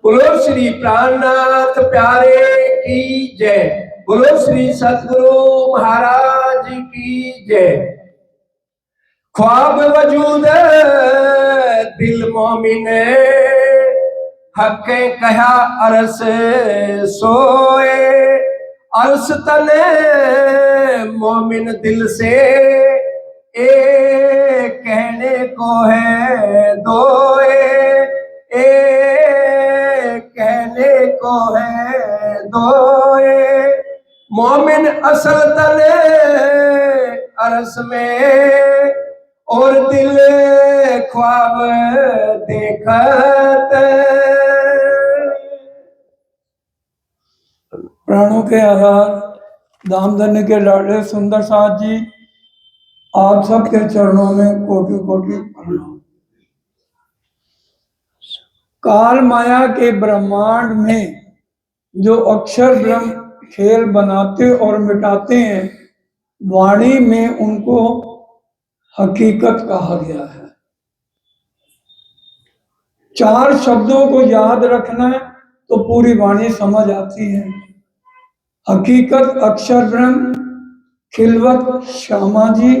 बोलो श्री प्राणनाथ प्यारे की जय। बोलो श्री सतगुरु महाराज की जय। ख्वाब वजूद दिल मोमिन हके कहा अरस सोए। अरस तने मोमिन दिल से ए कहने को है दोए। ए कहने को है दोए। मोमिन असल तने अरस में और दिल ख्वाब देखत। प्राणों के आधार धामधन्य के लाडले सुंदर साथ जी, आप सबके चरणों में कोटि कोटि प्रणाम। काल माया के ब्रह्मांड में जो अक्षर ब्रह्म खेल बनाते और मिटाते हैं, वाणी में उनको हकीकत कहा गया है। चार शब्दों को याद रखना है तो पूरी वाणी समझ आती है। हकीकत अक्षर ब्रह्म, खिलवत श्यामा जी,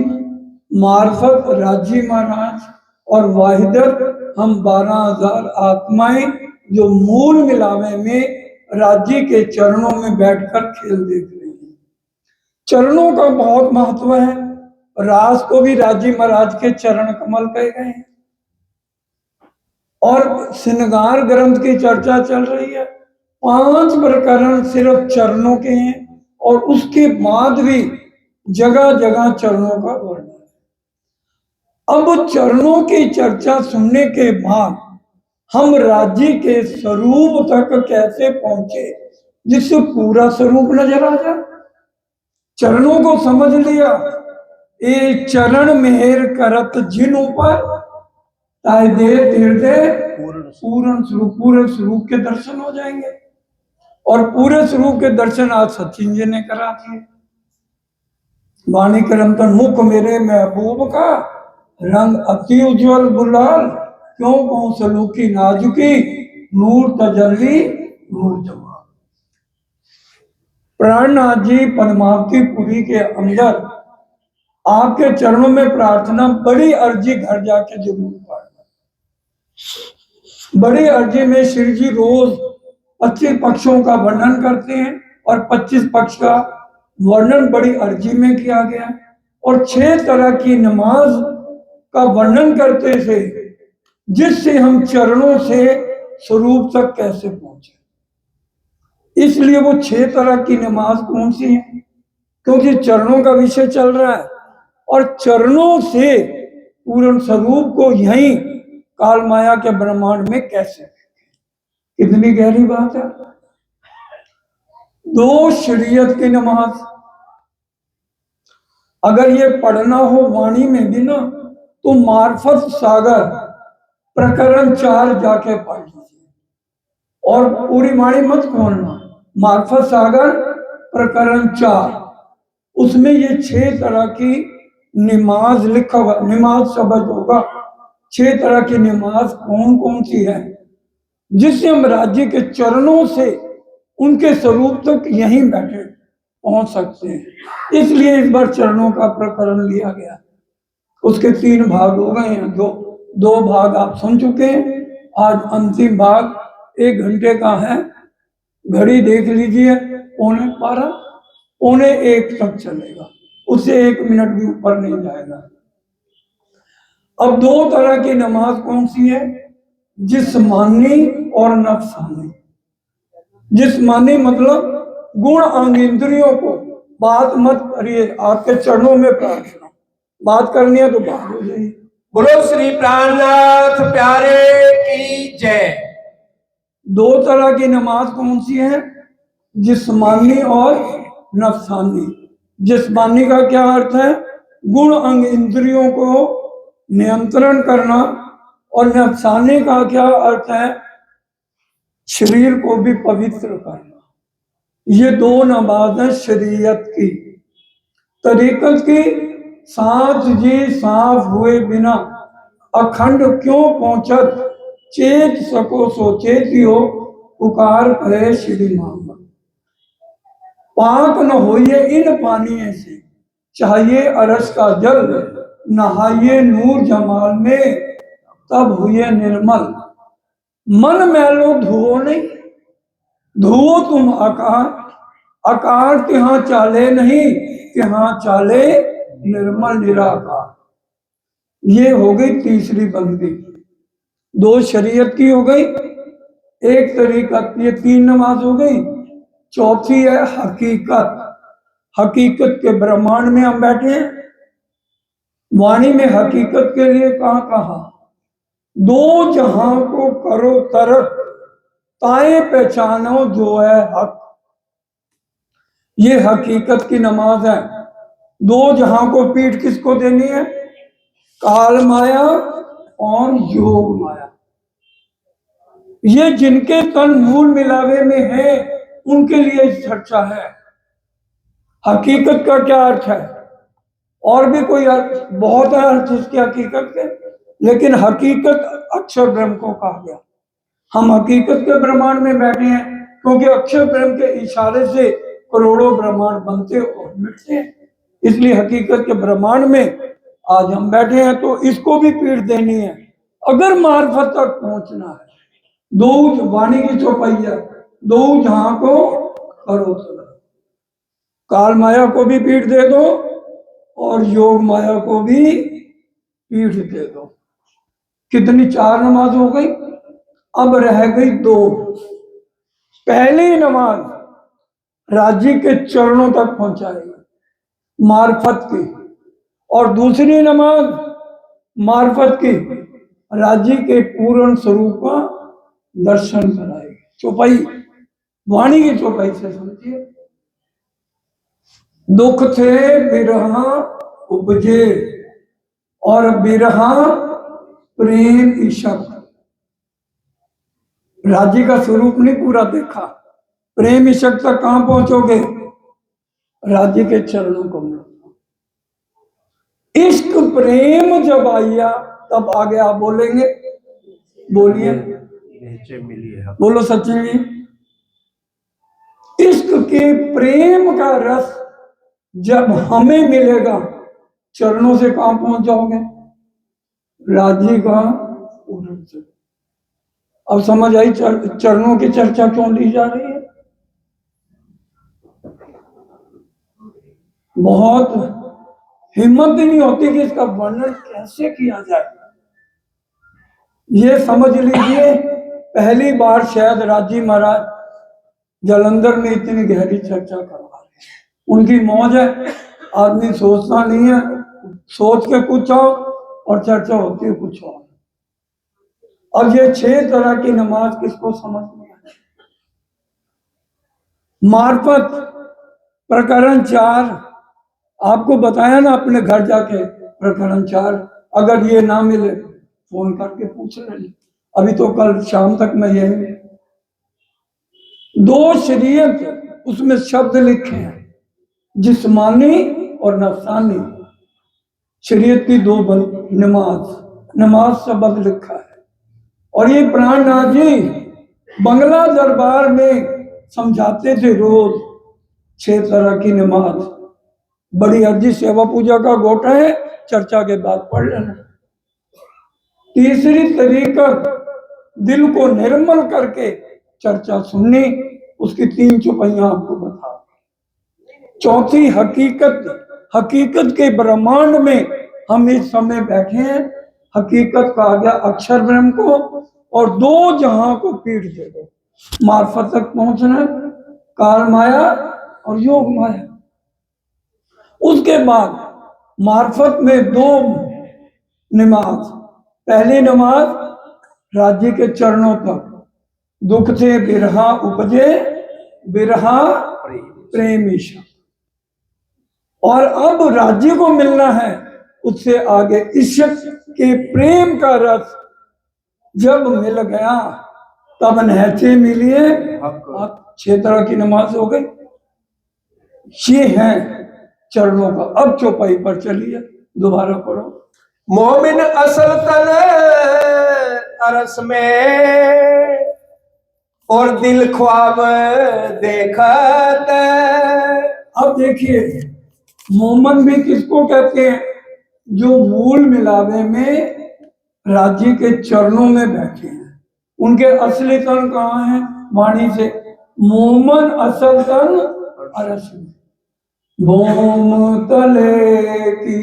मार्फत राजी महाराज और वाहिदत हम 12,000 आत्माएं जो मूल मिलावे में राजी के चरणों में बैठकर खेल देख रही हैं। चरणों का बहुत महत्व है। रास को भी राजी महाराज के चरण कमल कहे गए हैं। और श्रृंगार ग्रंथ की चर्चा चल रही है। 5 प्रकरण सिर्फ चरणों के हैं और उसके बाद भी जगह जगह चरणों का वर्णन है। अब चरणों की चर्चा सुनने के बाद हम राज्य के स्वरूप तक कैसे पहुंचे जिससे पूरा स्वरूप नजर आ जाए। चरणों को समझ लिया, ये चरण मेहर करत जिन ऊपर ताय दे तीर्थे पूर्ण स्वरूप, पूरे स्वरूप के दर्शन हो जाएंगे। और पूरे स्वरूप के दर्शन आज सचिन जी ने करा दिए। वाणी करमतन मुख मेरे महबूब का रंग अति उज्जवल गुलाल, क्यों कहूं सलूकी नाजुकी नूर तजल्ली नूर जमाल। प्राणनाथ जी पद्मावतीपुरी के अंदर आपके चरणों में प्रार्थना, बड़ी अर्जी घर जाके जरूर पढ़ना। बड़ी अर्जी में श्री जी रोज 25 पक्षों का वर्णन करते हैं और 25 पक्ष का वर्णन बड़ी अर्जी में किया गया और 6 तरह की नमाज का वर्णन करते थे जिससे हम चरणों से स्वरूप तक कैसे पहुंचे। इसलिए वो 6 तरह की नमाज कौन सी है, क्योंकि चरणों का विषय चल रहा है और चरणों से पूर्ण स्वरूप को यहीं काल माया के ब्रह्मांड में कैसे, कितनी गहरी बात है। 2 शरीयत की नमाज अगर ये पढ़ना हो वाणी में भी ना तो मार्फत सागर प्रकरण 4 जाके पढ़ लीजिए और पूरी वाणी मत खोलना। मार्फत सागर प्रकरण 4, उसमें ये 6 तरह की नमाज लिखा हुआ, नमाज शब्द होगा। 6 तरह की नमाज कौन कौन सी है जिससे हम राज्य के चरणों से उनके स्वरूप तक यहीं बैठे पहुंच सकते हैं। इसलिए इस बार चरणों का प्रकरण लिया गया। उसके 3 भाग हो गए हैं। दो भाग आप सुन चुके हैं। आज अंतिम भाग 1 घंटे का है। घड़ी देख लीजिए, 12:15, 1:45 तक चलेगा, उससे 1 मिनट भी ऊपर नहीं जाएगा। अब 2 तरह की नमाज कौन सी है, जिस्मानी और नफ्सानी। जिस्मानी मतलब गुण अंग इंद्रियों को, बात मत करिए, आपके चरणों में प्रार्थना, बात करनी है तो बात हो जाएगी। बोलो श्री प्राणनाथ प्यारे की जय। 2 तरह की नमाज कौन सी है, जिस्मानी और नफ्सानी। जिस्मानी का क्या अर्थ है, गुण अंग इंद्रियों को नियंत्रण करना, और नफ्सानी का क्या अर्थ है, शरीर को भी पवित्र करना। ये 2 नमाज है शरीयत की। तरीकत की साथ जी साफ हुए बिना अखंड क्यों पहुंचत, चेत सको सो चेतियो पुकार कहे श्री मोहम्मद। पाक न होइए इन पानी से, चाहिए अरश का जल, नहाइए नूर जमाल में, तब हुए निर्मल। मन मैलो धुओ नहीं, धुओ तुम आकार, आकार तिहाँ चाले नहीं, तिहाँ चाले निर्मल निराकार। ये हो गई तीसरी बंदी। दो शरीयत की हो गई, एक तरीकत, ये तीन नमाज हो गई। चौथी है हकीकत। हकीकत के ब्रह्मांड में हम बैठे हैं। वाणी में हकीकत के लिए कहा, दो जहां को करो तरक, ताए पहचानो जो है हक। ये हकीकत की नमाज है। दो जहां को पीठ किसको देनी है? काल माया और योग माया। ये जिनके तन मूल मिलावे में है उनके लिए चर्चा है। हकीकत का क्या अर्थ है? और भी कोई अर्थ, बहुत है अर्थ इसके हकीकत के, लेकिन हकीकत अक्षर ब्रह्म को कहा गया। हम हकीकत के ब्रह्मांड में बैठे हैं क्योंकि अक्षर ब्रह्म के इशारे से करोड़ों ब्रह्मांड बनते और मिटते हैं। इसलिए हकीकत के ब्रह्मांड में आज हम बैठे हैं, तो इसको भी पीठ देनी है अगर मार्फत तक पहुंचना है। दो वाणी की चौपाइया, दो जहां को करो तरक। काल माया को भी पीठ दे दो और योग माया को भी पीठ दे दो। कितनी? चार नमाज हो गई। अब रह गई दो। पहली नमाज राज्य के चरणों तक पहुंचाएगी मार्फत की, और दूसरी नमाज मार्फत की राज्य के पूर्ण स्वरूप का दर्शन कराएगी। चौपाई, वाणी की चौपाई से समझिए। दुख थे बिरहा उपजे, और बिरहा प्रेम इशक। राज्य का स्वरूप नहीं पूरा देखा, प्रेम इशक तक कहां पहुंचोगे? राज्य के चरणों को मिलो। इश्क प्रेम जब आया तब आगे आप बोलेंगे, बोलिए, बोलो सचिन जी। इश्क के प्रेम का रस जब हमें मिलेगा, चरणों से कहां पहुंच जाओगे? राज्य का पूर्ण से। अब समझ आई चरणों की चर्चा क्यों ली जा रही है? बहुत हिम्मत भी नहीं होती कि इसका वर्णन कैसे किया जाए। ये समझ लीजिए, पहली बार शायद राजी महाराज जालंधर में इतनी गहरी चर्चा करवा रहे हैं। उनकी मौज है, आदमी सोचता नहीं है, सोच के कुछ आओ और चर्चा होती है कुछ और। अब ये 6 तरह की नमाज किसको समझ में आए? मार्फत प्रकरण 4 आपको बताया ना, अपने घर जाके प्रकरण 4 अगर ये ना मिले फोन करके पूछ लेना। अभी तो कल शाम तक मैं यही। 2 शरीयत उसमें शब्द लिखे हैं, जिस्मानी और नफसानी। शरीयत की 2 नमाज शब्द लिखा है। और ये प्राणनाथ जी बंगला दरबार में समझाते थे रोज 6 तरह की नमाज। बड़ी अर्जी सेवा पूजा का गोटा है, चर्चा के बाद पढ़ लेना। तीसरी तरीका दिल को निर्मल करके चर्चा सुननी, उसकी 3 चौपाइयां आपको बता। चौथी हकीकत, हकीकत के ब्रह्मांड में हम इस समय बैठे हैं। हकीकत कहा गया अक्षर ब्रह्म को, और 2 जहां को पीठ दे दो। मार्फत तक पहुंचना, काल माया और योग माया। उसके बाद मार्फत में 2 नमाज। पहली नमाज राज्य के चरणों तक, दुख थे बिरहा उपजे, बिरहा प्रेम ईशा। और अब राज्य को मिलना है, उससे आगे इश्क के प्रेम का रस जब मिल गया तब नहचे मिलिए। 6 तरह की नमाज हो गई। ये है चरणों का। अब चौपाई पर चलिए, दोबारा पढ़ो। मोमिन असल तन अरस में, और दिल ख्वाब देखत। अब देखिए, मोमन भी किसको कहते हैं? जो मूल मिलावे में राज्य के चरणों में बैठे हैं। उनके असली तन कहाँ है? वाणी से। मोमन असल तन अरस में। भोम तले की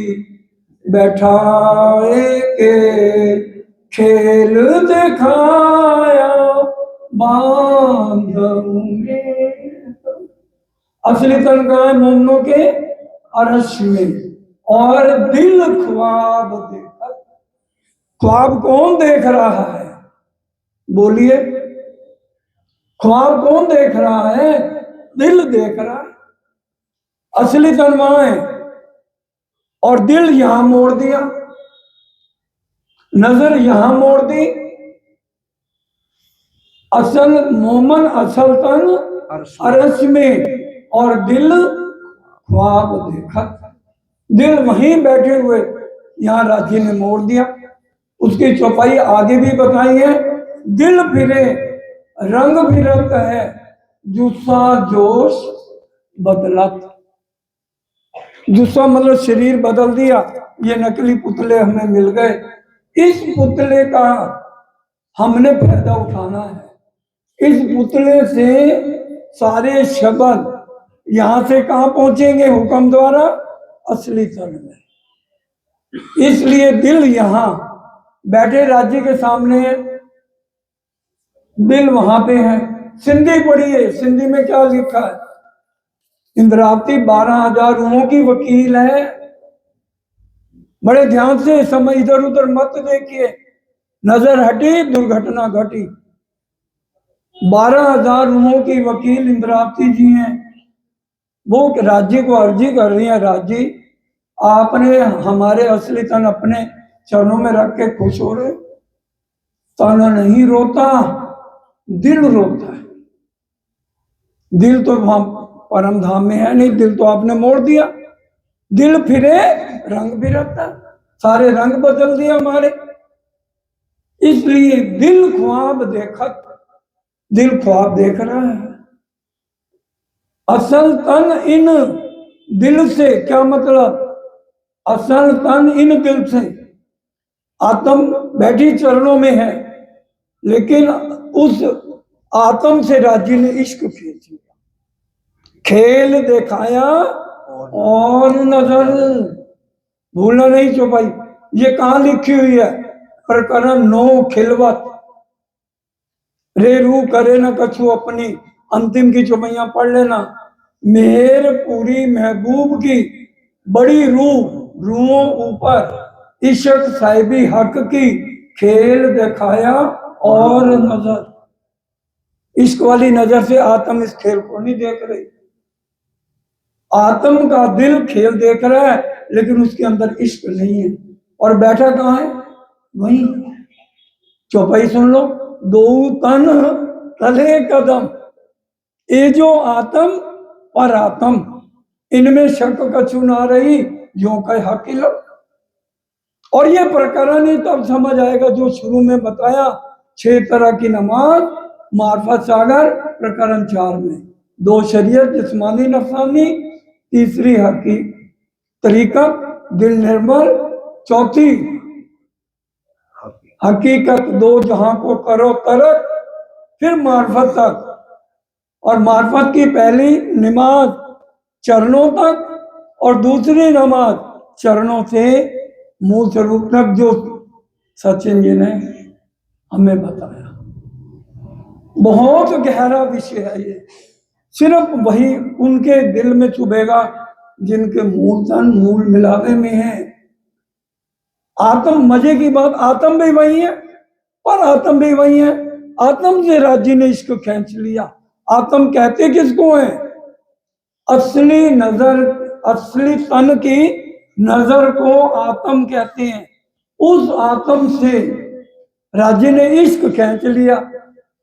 बैठाए के खेल दिखाया बांधव में। असली तन कहाँ है? मोमनों के अरश में। और दिल ख्वाब देखा। ख्वाब कौन देख रहा है? बोलिए, ख्वाब कौन देख रहा है? दिल देख रहा है। असली तन वहां है और दिल यहां मोड़ दिया, नजर यहां मोड़ दी। असल मोमन असल तन अरश में और दिल ख्वाब देखा। दिल वहीं बैठे हुए यहाँ राज्य ने मोड़ दिया। उसकी चौपाई आगे भी बताई है। दिल फिरे रंग फिरत है, जुस्सा जोश बदलत। जुस्सा मतलब शरीर बदल दिया। ये नकली पुतले हमें मिल गए। इस पुतले का हमने फायदा उठाना है। इस पुतले से सारे शब्द यहां से कहां पहुंचेंगे? हुक्म द्वारा असली तन में। इसलिए दिल यहां बैठे राज्य के सामने है, दिल वहां पे है। सिंधी पढ़िए, सिंधी में क्या लिखा है? इंद्रावती 12,000 रूहों की वकील है। बड़े ध्यान से समय इधर उधर मत देखिए। नजर हटी, दुर्घटना घटी। 12,000 रूहों की वकील इंद्रावती जी हैं। वो राज्य को अर्जी कर रही है, राज्य आपने हमारे असली तन अपने चरणों में रख के खुश हो रहे। तन नहीं रोता, दिल रोता है। दिल तो वहां परम धाम में है नहीं, दिल तो आपने मोड़ दिया। दिल फिरे रंग फिरता, सारे रंग बदल दिए हमारे। इसलिए दिल ख्वाब देखत, दिल ख्वाब देख रहा है। असल तन इन दिल से, क्या मतलब? असल तन इन दिल से। आत्म बैठी चरणों में है, लेकिन उस आत्म से राज्य ने इश्क खींच लिया, खेल दिखाया और नजर। भूलना नहीं चौपाई। ये कहां लिखी हुई है? प्रकरण 9 खिलवत। रे रू करे न कछु अपनी, अंतिम की चौपाइयां पढ़ लेना। मेहर पूरी महबूब की बड़ी रूहों ऊपर, इश्क साहिबी हक की खेल दिखाया और नजर। इश्क वाली नजर से आत्म इस खेल को नहीं देख रही। आत्म का दिल खेल देख रहा है, लेकिन उसके अंदर इश्क नहीं है। और बैठा कहाँ है? वहीं। चौपाई सुन लो। दो तन तले कदम, ये जो आत्म और आत्म, इनमें शक कछु ना रही, जो कह हकील। और ये प्रकरण ही तब समझ आएगा जो शुरू में बताया। 6 तरह की नमाज, मार्फत सागर प्रकरण 4 में। 2 शरीयत, जिस्मानी नफसानी। तीसरी हकी तरीका, दिल निर्मल। चौथी हकीकत, 2 जहां को करो तरक। फिर मार्फत तक। और मार्फत की पहली नमाज चरणों तक, और दूसरी नमाज चरणों से मूल स्वरूप तक, जो सचिन जी ने हमें बताया। बहुत गहरा विषय है ये। सिर्फ वही उनके दिल में चुभेगा जिनके मूल तन मूल मिलावे में है। आत्म, मजे की बात, आत्म भी वही है और आत्म भी वही है। आत्म से राज्य ने इसको खींच लिया। आत्म कहते किसको है? असली नजर, असली तन की नजर को आत्म कहते हैं। उस आत्म से राज्य ने इश्क खींच लिया।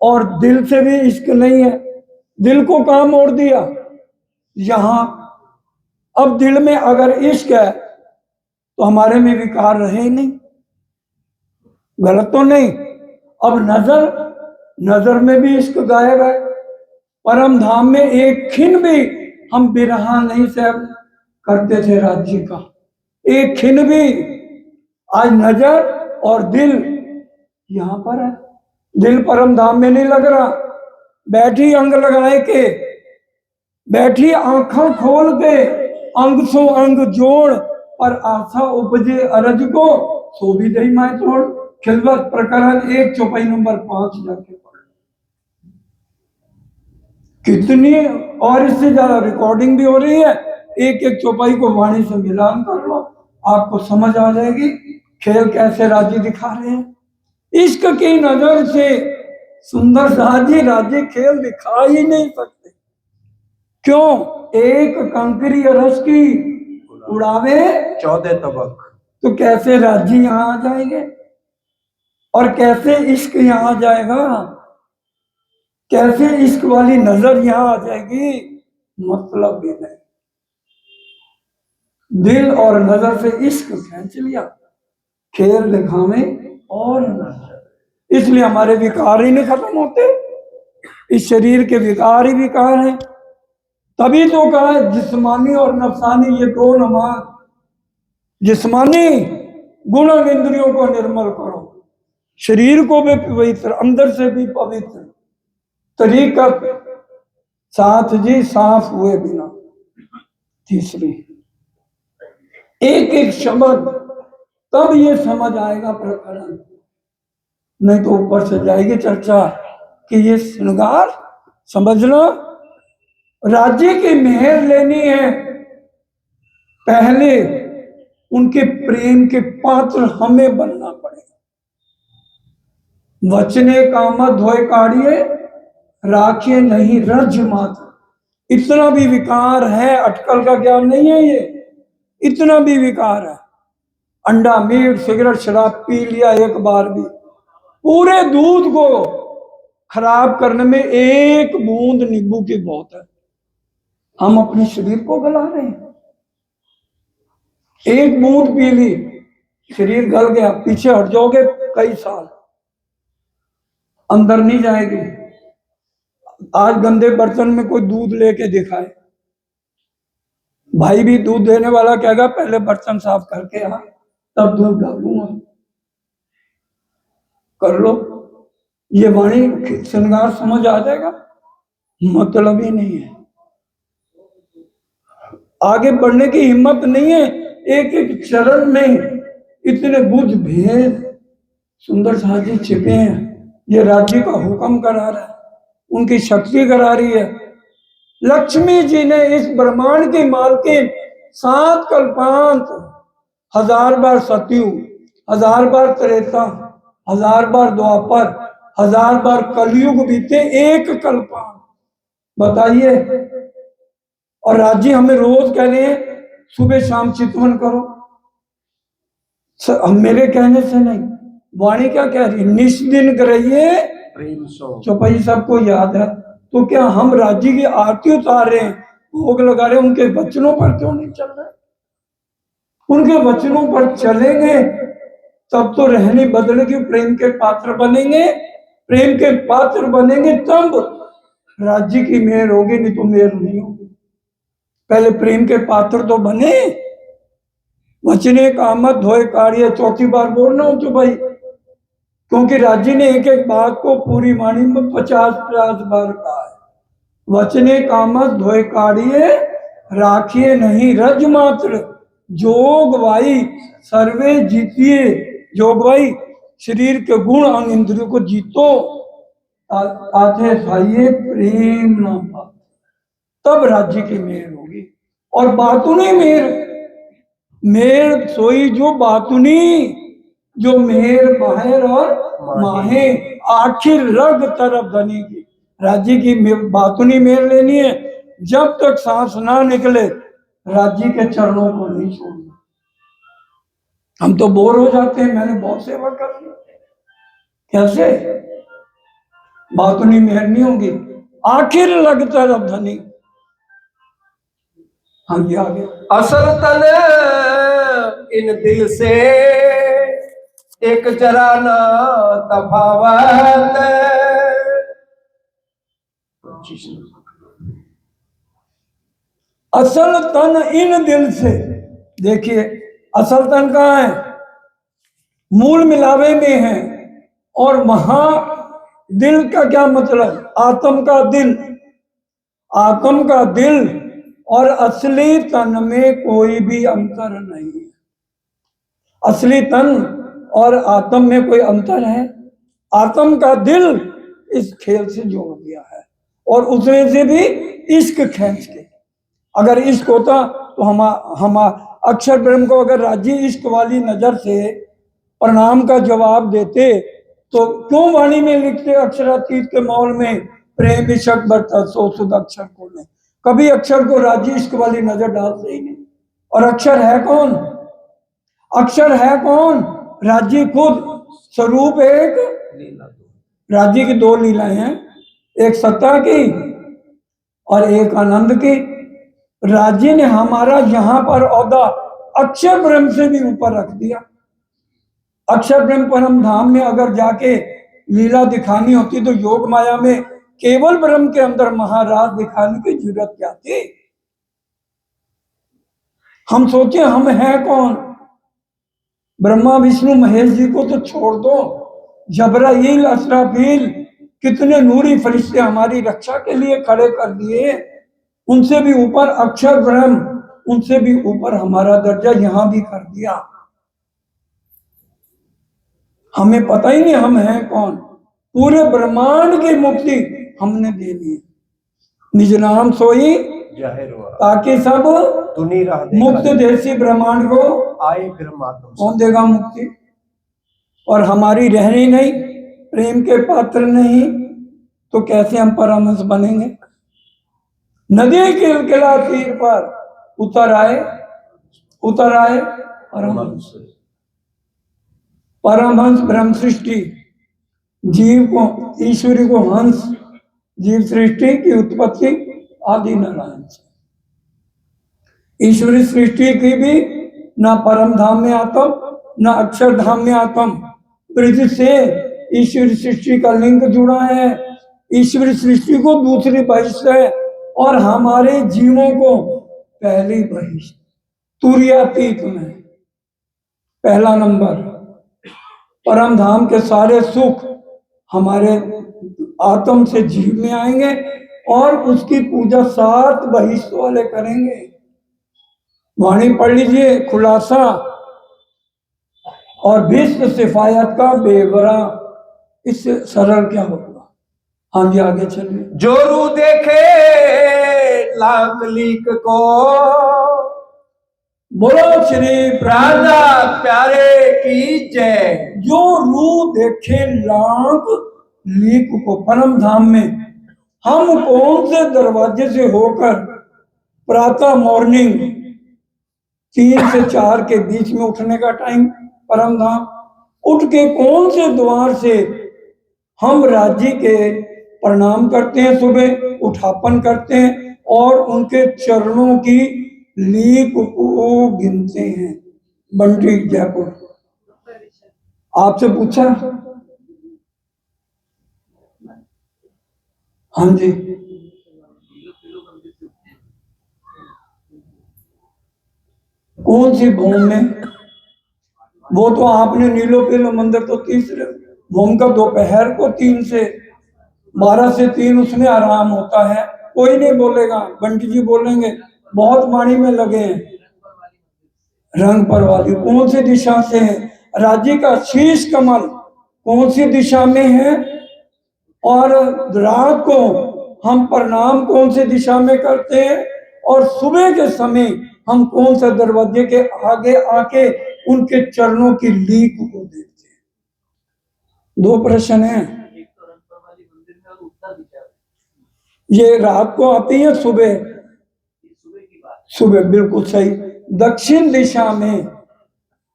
और दिल से भी इश्क नहीं है, दिल को कहां मोड़ दिया? यहां। अब दिल में अगर इश्क है तो हमारे में विकार रहे नहीं, गलत तो नहीं। अब नजर, नजर में भी इश्क गायब है। परम धाम में एक खिन भी हम बिरहा नहीं सह करते थे राज्य का, एक खिन भी। आज नजर और दिल यहां पर है, दिल परम धाम में नहीं लग रहा। बैठी अंग लगाए के, बैठी आंखें खोल के, अंग सो अंग जोड़, पर आशा उपजे अरज को, सो भी दही माए तोड़। खिलवत प्रकरण 1 चौपाई नंबर 5 जाके पढ़। कितनी, और इससे ज्यादा रिकॉर्डिंग भी हो रही है। एक एक चौपाई को वाणी से मिलान कर लो, आपको समझ आ जाएगी खेल कैसे राजी दिखा रहे हैं। इश्क की नजर से सुंदर साजी राज्य खेल दिखा ही नहीं सकते। क्यों? एक कंकरी रस की उड़ावे 14 तबक। तो कैसे राज्य यहां आ जाएंगे, और कैसे इश्क यहां आ जाएगा, कैसे इश्क वाली नजर यहां आ जाएगी, मतलब भी नहीं। दिल और नजर से इश्क खींच लिया, खेल दिखावे और नजर। इसलिए हमारे विकार ही नहीं खत्म होते। इस शरीर के विकार ही विकार हैं। तभी तो कहा है जिस्मानी और नफसानी ये दो नमाज। जिस्मानी गुण और इंद्रियों को निर्मल करो, शरीर को भी पवित्र, अंदर से भी पवित्र। तरीकत साथ जी साफ हुए बिना। तीसरी, एक एक शब्द, तब ये समझ आएगा प्रकरण, नहीं तो ऊपर से जाएगी चर्चा कि ये श्रृंगार। समझना, राज्य की मेहर लेनी है, पहले उनके प्रेम के पात्र हमें बनना पड़ेगा। वचने कामत धोए काढ़िए, राखिए नहीं रज मात्र। इतना भी विकार है, अटकल का ज्ञान नहीं है ये, इतना भी विकार है। अंडा मीट सिगरेट शराब पी लिया एक बार भी, पूरे दूध को खराब करने में एक बूंद नींबू की बहुत है। हम अपने शरीर को गला रहे हैं। एक बूंद पी ली, शरीर गल गया, पीछे हट जाओगे कई साल, अंदर नहीं जाएगी। आज गंदे बर्तन में कोई दूध लेके दिखाए, भाई भी दूध देने वाला कहेगा पहले बर्तन साफ करके आ, तब दूध डालूंगा। कर लो, ये वाणी श्रृंगार समझ आ जाएगा, मतलब ही नहीं है। आगे बढ़ने की हिम्मत नहीं है। एक एक चरण में इतने बुझ भेद सुंदर साजी छिपे हैं। ये राज्य का हुक्म करा रहा है, उनकी शक्ति करा रही है। लक्ष्मी जी ने इस ब्रह्मांड की मालकिन 7 कल्पांत, 1000 बार सत्यु, 1000 बार त्रेता, 1000 बार द्वापर, 1000 बार कलयुग बीते, एक कल्पांत। बताइए, और राज्य हमें रोज कह रहे हैं सुबह शाम चितवन करो। हम मेरे कहने से नहीं, वाणी क्या कह रही है, निष्दिन करिए प्रेम सो। चौपाई सबको याद है। तो क्या हम राज्य की आरती उतार रहे हैं, भोग लगा रहे हैं, उनके वचनों पर क्यों नहीं चल रहे? उनके वचनों पर चलेंगे तब तो रहनी बदलेगी, प्रेम के पात्र बनेंगे। प्रेम के पात्र बनेंगे तब राज्य की मेहर होगी, नहीं तो मेहर नहीं होगी। पहले प्रेम के पात्र तो बने। वचने कामत धोए काढ़िए, चौथी बार बोलना हो तो भाई, क्योंकि राज्य ने एक एक बात को पूरी वाणी में 50-50 बार कहा है। वचने कामत धोए काढ़िए, राखिए नहीं रज मात्र। जोग भाई सर्वे जीतिए, जोग भाई शरीर के गुण अंग इंद्रियों को जीतो, आते खाइए प्रेम ना पाओ, तब राज्य की मेहर होगी। और बातुनी मेहर, मेहर सोई जो बातुनी, जो मेहर बाहर और माहे, आखिर रग तरफ धनी की। राज्य की बातुनी मेहर लेनी है, जब तक सांस ना निकले राज्य के चरणों को नहीं छोड़ना। हम तो बोर हो जाते हैं, मैंने बहुत सेवा कर ली, कैसे बातुनी मेहर नहीं होगी, आखिर लग तरफ धनी। हाँ जी, आगे। असल तन इन दिल से एक जरा ना तफावत, असल तन इन दिल से, देखिए असल तन कहाँ है, मूल मिलावे में है। और वहां दिल का क्या मतलब, आत्म का दिल, आत्म का दिल और असली तन में कोई भी अंतर नहीं है। असली तन और आत्म में कोई अंतर है? आत्म का दिल इस खेल से जोड़ दिया है और उसमें से भी इश्क खींच के। अगर इश्क होता तो हम अक्षर ब्रह्म को अगर राजी इश्क वाली नजर से प्रणाम का जवाब देते तो क्यों वाणी में लिखते अक्षरातीत के मौल में प्रेम इशक बरता सो सुध अक्षर को नहीं। कभी अक्षर को राजी इश्क वाली नजर डालते ही नहीं। और अक्षर है कौन? अक्षर है कौन? राजी खुद। स्वरूप एक, राजी की दो लीलाएं हैं, एक सत्ता की और एक आनंद की। राजी ने हमारा यहां पर औदा अक्षर ब्रह्म से भी ऊपर रख दिया। अक्षर ब्रह्म परम धाम में अगर जाके लीला दिखानी होती तो योग माया में केवल ब्रह्म के अंदर महाराज दिखाने की जरूरत क्या थी? हम सोचे हम हैं कौन? ब्रह्मा विष्णु महेश जी को तो छोड़ दो, जबराइल असराफील कितने नूरी फरिश्ते हमारी रक्षा के लिए खड़े कर दिए। उनसे भी ऊपर अक्षर ब्रह्म, उनसे भी ऊपर हमारा दर्जा यहां भी कर दिया। हमें पता ही नहीं हम हैं कौन। पूरे ब्रह्मांड की मुक्ति हमने दे दी। निज नाम सोई जाहिर हुआ ताकि सब तुनी राह मुक्त देसी ब्रह्मांड को आए ब्रह्मात्म। कौन देगा मुक्ति? और हमारी रहनी नहीं, प्रेम के पात्र नहीं तो कैसे हम परमहंस बनेंगे? नदी किलकिला तीर पर उतर आए परमहंस। परमहंस ब्रह्म सृष्टि, जीव को, ईश्वरी को हंस, जीव सृष्टि की उत्पत्ति आदि नारायण से। ईश्वरी सृष्टि की भी ना परम धाम में आत्म ना अक्षर धाम में आत्म, ब्रज से ईश्वरी सृष्टि का लिंक जुड़ा है। ईश्वरी सृष्टि को दूसरी बहिष्ठ है और हमारे जीवों को पहली बहिष्ठ। तुर्यातीत में पहला नंबर। परम धाम के सारे सुख हमारे आत्म से जीव में आएंगे और उसकी पूजा 7 बहिष्ठ वाले करेंगे। वाणी पढ़ लीजिए खुलासा और विश्व सिफायत का बेवरा। इससे सरल क्या होगा? हाँ जी आगे चलिए। जो रू देखे लाख लीक को, बोलो श्री राजा प्यारे की जय। जो रू देखे लाख लीक को, परम धाम में हम कौन से दरवाजे से होकर प्रातः मॉर्निंग 3 से 4 के बीच में उठने का टाइम, परम धाम, उठ के कौन से द्वार से हम राज्य के प्रणाम करते हैं, सुबह उठापन करते हैं और उनके चरणों की लीक को गिनते हैं। बंटी जयपुर आपसे पूछा? हाँ जी। कौन सी भूम में? वो तो आपने नीलो पीलो मंदिर तो तीसरे भूम का दोपहर को 3 से 12 से 3 उसमें आराम होता है। कोई नहीं बोलेगा, बंटी जी बोलेंगे, बहुत वाणी में लगे हैं। रंग पर वाली कौन सी दिशा से है? राज्य का शीश कमल कौन सी दिशा में है? और रात को हम प्रणाम कौन सी दिशा में करते हैं? और सुबह के समय हम कौन सा दरवाजे के आगे आके उनके चरणों की लीक को देखते हैं? 2 प्रश्न हैं। ये रात को आती है, सुबह? सुबह बिल्कुल सही। दक्षिण दिशा में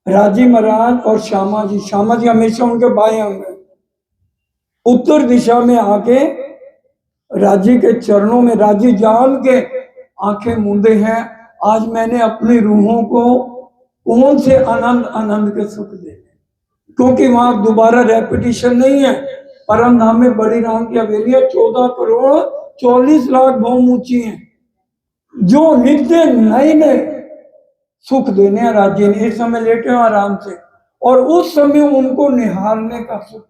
राजी महाराज और श्यामा जी हमेशा उनके बाएं होंगे। उत्तर दिशा में आके राजी के चरणों में राजी जान के आंखें मूंदे हैं। आज मैंने अपनी रूहों को कौन से आनंद के सुख दे, क्योंकि वहां दोबारा रेपिटेशन नहीं है। परम धाम में बड़ी राम की हवेली है, 14 करोड़ 40 लाख भौम ऊंची हैं, जो नित्य नए नए सुख देने हैं राज्य ने। इस समय लेटे हो आराम से, और उस समय उनको निहारने का सुख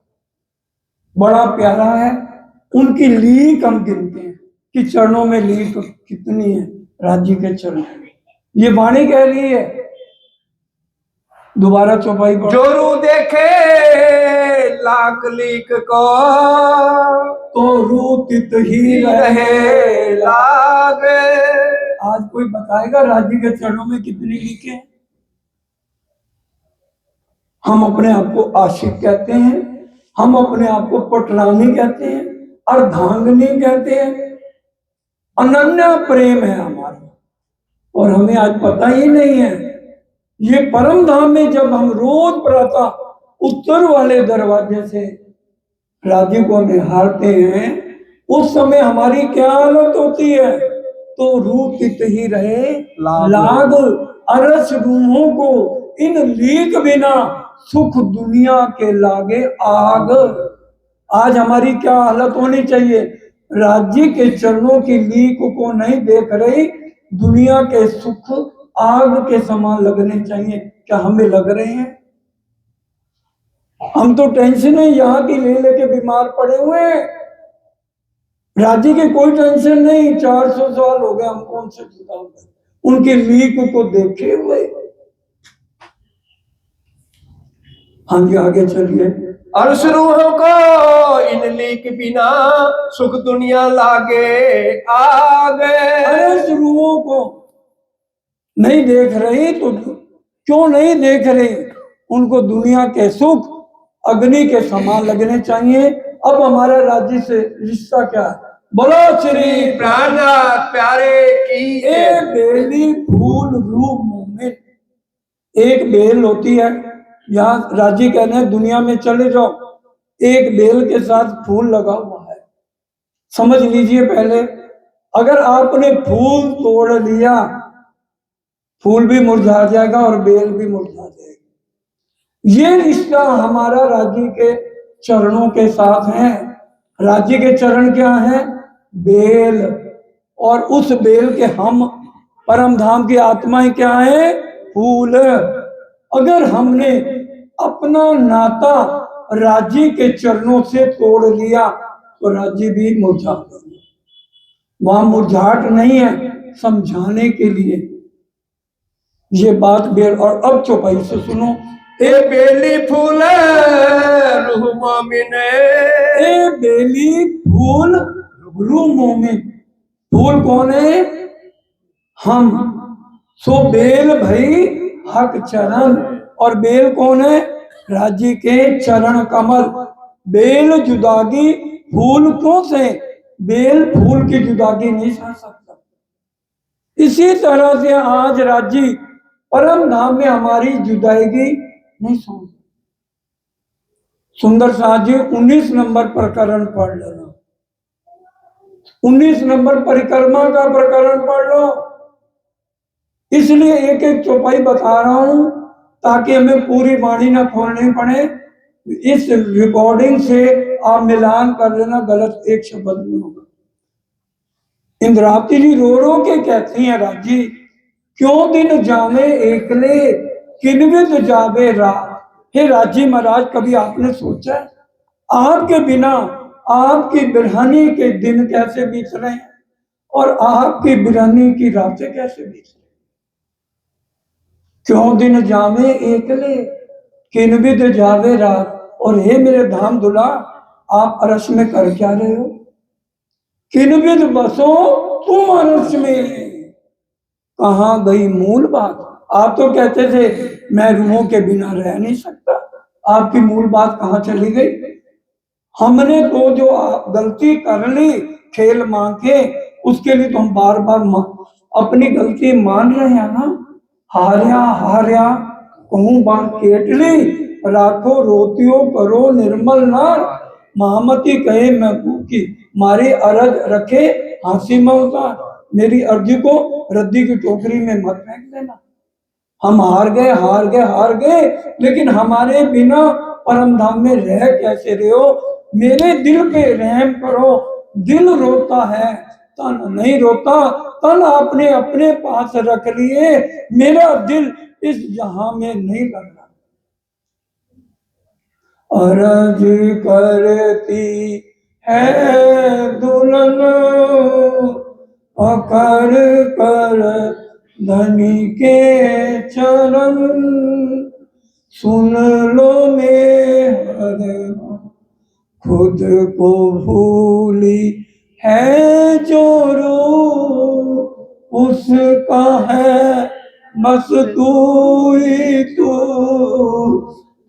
बड़ा प्यारा है। उनकी लीक हम गिनते हैं कि चरणों में लीक कितनी है, राज्य के चरणों में। ये वाणी कह रही है। दोबारा चौपाई पढ़ो। जोरू देखे लाख लीक को, तो रूतित ही रहे लागे। आज कोई बताएगा राज्य के चरणों में कितनी लीकें हैं? हम अपने आप को आशिक कहते हैं, हम अपने आप को पटरानी कहते हैं, अर्धांगिनी कहते हैं, अनन्या प्रेम है हमारा, और हमें आज पता ही नहीं है। ये परम धाम में जब हम रोज प्रातः उत्तर वाले दरवाजे से राज्य को निहारते हैं, उस समय हमारी क्या हालत होती है? तो रूप इत ही रहे लाग, अरस रूहों को इन लीक बिना सुख दुनिया के लागे आग। आज हमारी क्या हालत होनी चाहिए? राज्य के चरणों की लीक को नहीं देख रही, दुनिया के सुख आग के समान लगने चाहिए। क्या हमें लग रहे हैं? हम तो टेंशन है यहाँ की ले लेके बीमार पड़े हुए हैं। राज्य की कोई टेंशन नहीं। 400 साल हो गए हमको उनसे जुड़ा हुए, उनकी लीक को देखे हुए। हाँ जी, आगे चलिए। अरस रूहों को इन लीक बिना सुख दुनिया लागे आगे। अरस रूहों को नहीं देख रही तो क्यों नहीं देख रही? उनको दुनिया के सुख अग्नि के समान लगने चाहिए। अब हमारा राज्य से रिश्ता क्या है? बोलो श्री प्राणनाथ प्यारे की ए बेली फूल रूप मोमिन। एक बेल होती है, यहाँ राज्य कहने हैं दुनिया में चले जाओ, एक बेल के साथ फूल लगा हुआ है। समझ लीजिए पहले, अगर आपने फूल तोड़ लिया, फूल भी मुरझा जाएगा और बेल भी मुरझा जाएगी। ये रिश्ता हमारा राज्य के चरणों के साथ है। राज्य के चरण क्या है? बेल। और उस बेल के हम परम धाम की आत्माएं क्या है? फूल। अगर हमने अपना नाता राज्य के चरणों से तोड़ लिया तो राज्य भी मुरझा गया। वहां मुरझाहट नहीं है, समझाने के लिए ये बात बेल। और अब चौपाई से सुनो। ए बेली फूल रूह मोमिन, ए बेली फूल रूह मोमिन। फूल कौन है? हम। सो बेल भई हक चरण। और बेल कौन है? राज्य के चरण कमल। बेल जुदागी फूल क्यों से? बेल फूल की जुदागी नहीं सह सकता। इसी तरह से आज राज्य परम धाम में हमारी जुदाईगी नहीं सुन। सुंदर साथ जी 19 नंबर प्रकरण पढ़ लेना। 19 नंबर परिक्रमा का प्रकरण पढ़ लो। इसलिए एक एक चौपाई बता रहा हूं ताकि हमें पूरी वाणी ना खोलनी पड़े। इस रिकॉर्डिंग से आप मिलान कर लेना, गलत एक शब्द नहीं होगा। इंद्रावती जी रो रो के कहती हैं, राज्य क्यों दिन जावे एकले किनविद जावे रात। हे राज्य महाराज, कभी आपने सोचा है आपके बिना आपकी बिरहानी के दिन कैसे बीत रहे हैं और आपकी बिरहानी की रातें कैसे बीत रही? क्यों दिन जावे एकले किनविद जावे रात। और हे मेरे धाम दुला, आप अरस में कर क्या रहे हो? किनविद बसो तुम अरस में, कहां गई मूल बात। आप तो कहते थे मैं रूहों के बिना रह नहीं सकता, आपकी मूल बात कहां चली गई? हमने तो जो गलती कर ली खेल मां के, उसके लिए तो हम बार बार अपनी गलती मान रहे हैं ना। हार्या हार्या कहूं बार केट ली, राखो रोतियों करो निर्मल नार। महामती कहे मैं भूखी, मारी अरज रखे हांसी में उतार। मेरी अर्जी को रद्दी की टोकरी में मत फेंक देना। हम हार गए हार गए हार गए, लेकिन हमारे बिना परम धाम में रह कैसे रहे हो? मेरे दिल पे रहम करो, दिल रोता है, तन नहीं रोता। तन आपने अपने पास रख लिए, मेरा दिल इस जहां में नहीं लग रहा। अर्ज करती है दुल्हन अकर कर धनी के चरण, सुन लो मेरे खुद को भूली है जो रो, उसका है बस तू ही तू,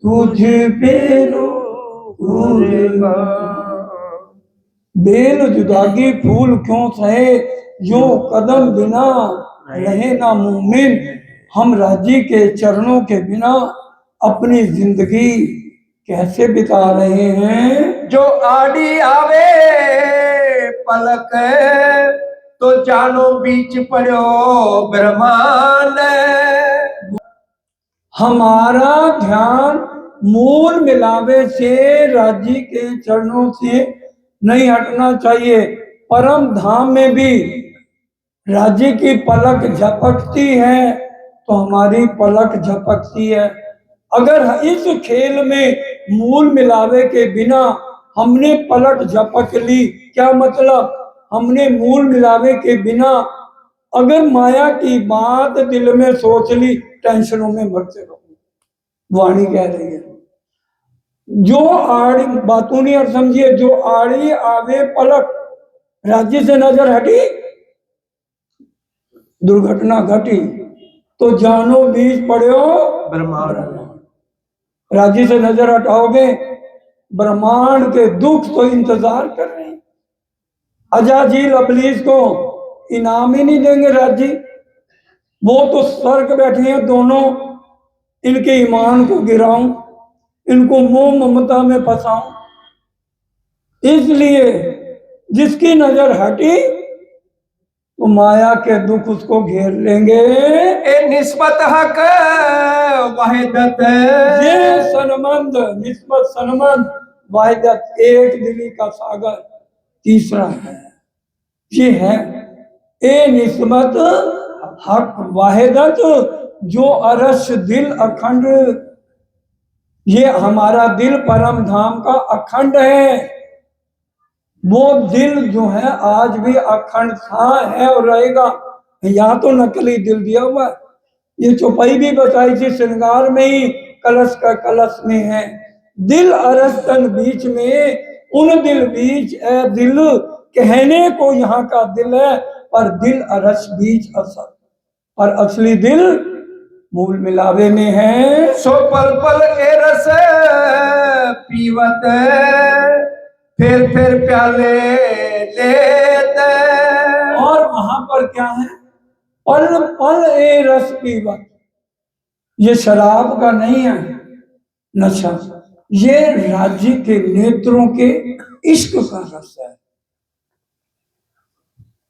तुझ पे रो बेल जुदागी फूल क्यों सहे, जो कदम बिना रहे ना मोमिन। हम राजी के चरणों के बिना अपनी जिंदगी कैसे बिता रहे हैं। जो आड़ी आवे पलक, तो जानो बीच पड़ो ब्रह्मांड। हमारा ध्यान मूल मिलावे से, राजी के चरणों से नहीं हटना चाहिए। परम धाम में भी राजी की पलक झपकती है तो हमारी पलक झपकती है। अगर इस खेल में मूल मिलावे के बिना हमने पलक झपक ली, क्या मतलब? हमने मूल मिलावे के बिना अगर माया की बात दिल में सोच ली, टेंशनों में मरते रहो। वाणी कह रही है, जो आड़ी बातों नहीं और समझिए, जो आड़ी आवे पलक, राज्य से नजर हटी, दुर्घटना घटी, तो जानो बीच पड़ो ब्रह्मांड। राज्य से नजर हटाओगे, ब्रह्मांड के दुख तो इंतजार कर रहे हैं। अजाजील अबलीस को इनाम ही नहीं देंगे राज्य, वो तो स्वर्ग बैठे हैं दोनों। इनके ईमान को गिराऊं, इनको मोह ममता में फंसाऊं। इसलिए जिसकी नजर हटी तो माया के दुख उसको घेर लेंगे। ए निस्बत हक वहदत, ये सनमंद निस्बत सनमंद वाहिदत, एक दिली का सागर तीसरा है। ये है ए निस्बत हक वाहिदत, जो अरश दिल अखंड। ये हमारा दिल परम धाम का अखंड है। वो दिल जो है आज भी अखंड था, है और रहेगा। यहाँ तो नकली दिल दिया हुआ है। ये चौपाई भी बताई थी, श्रृंगार में ही कलश का कलश में है दिल अरस्तन बीच में, उन दिल बीच ए दिल, कहने को यहाँ का दिल है पर दिल अरस बीच असल, और असली दिल मूल मिलावे में है। सो पल पल ए रस पीवत, फिर प्याले लेते। और वहां पर क्या है? पल पल ए रस पीवत, ये शराब का नहीं है नशा, ये राज्य के नेत्रों के इश्क का रस है।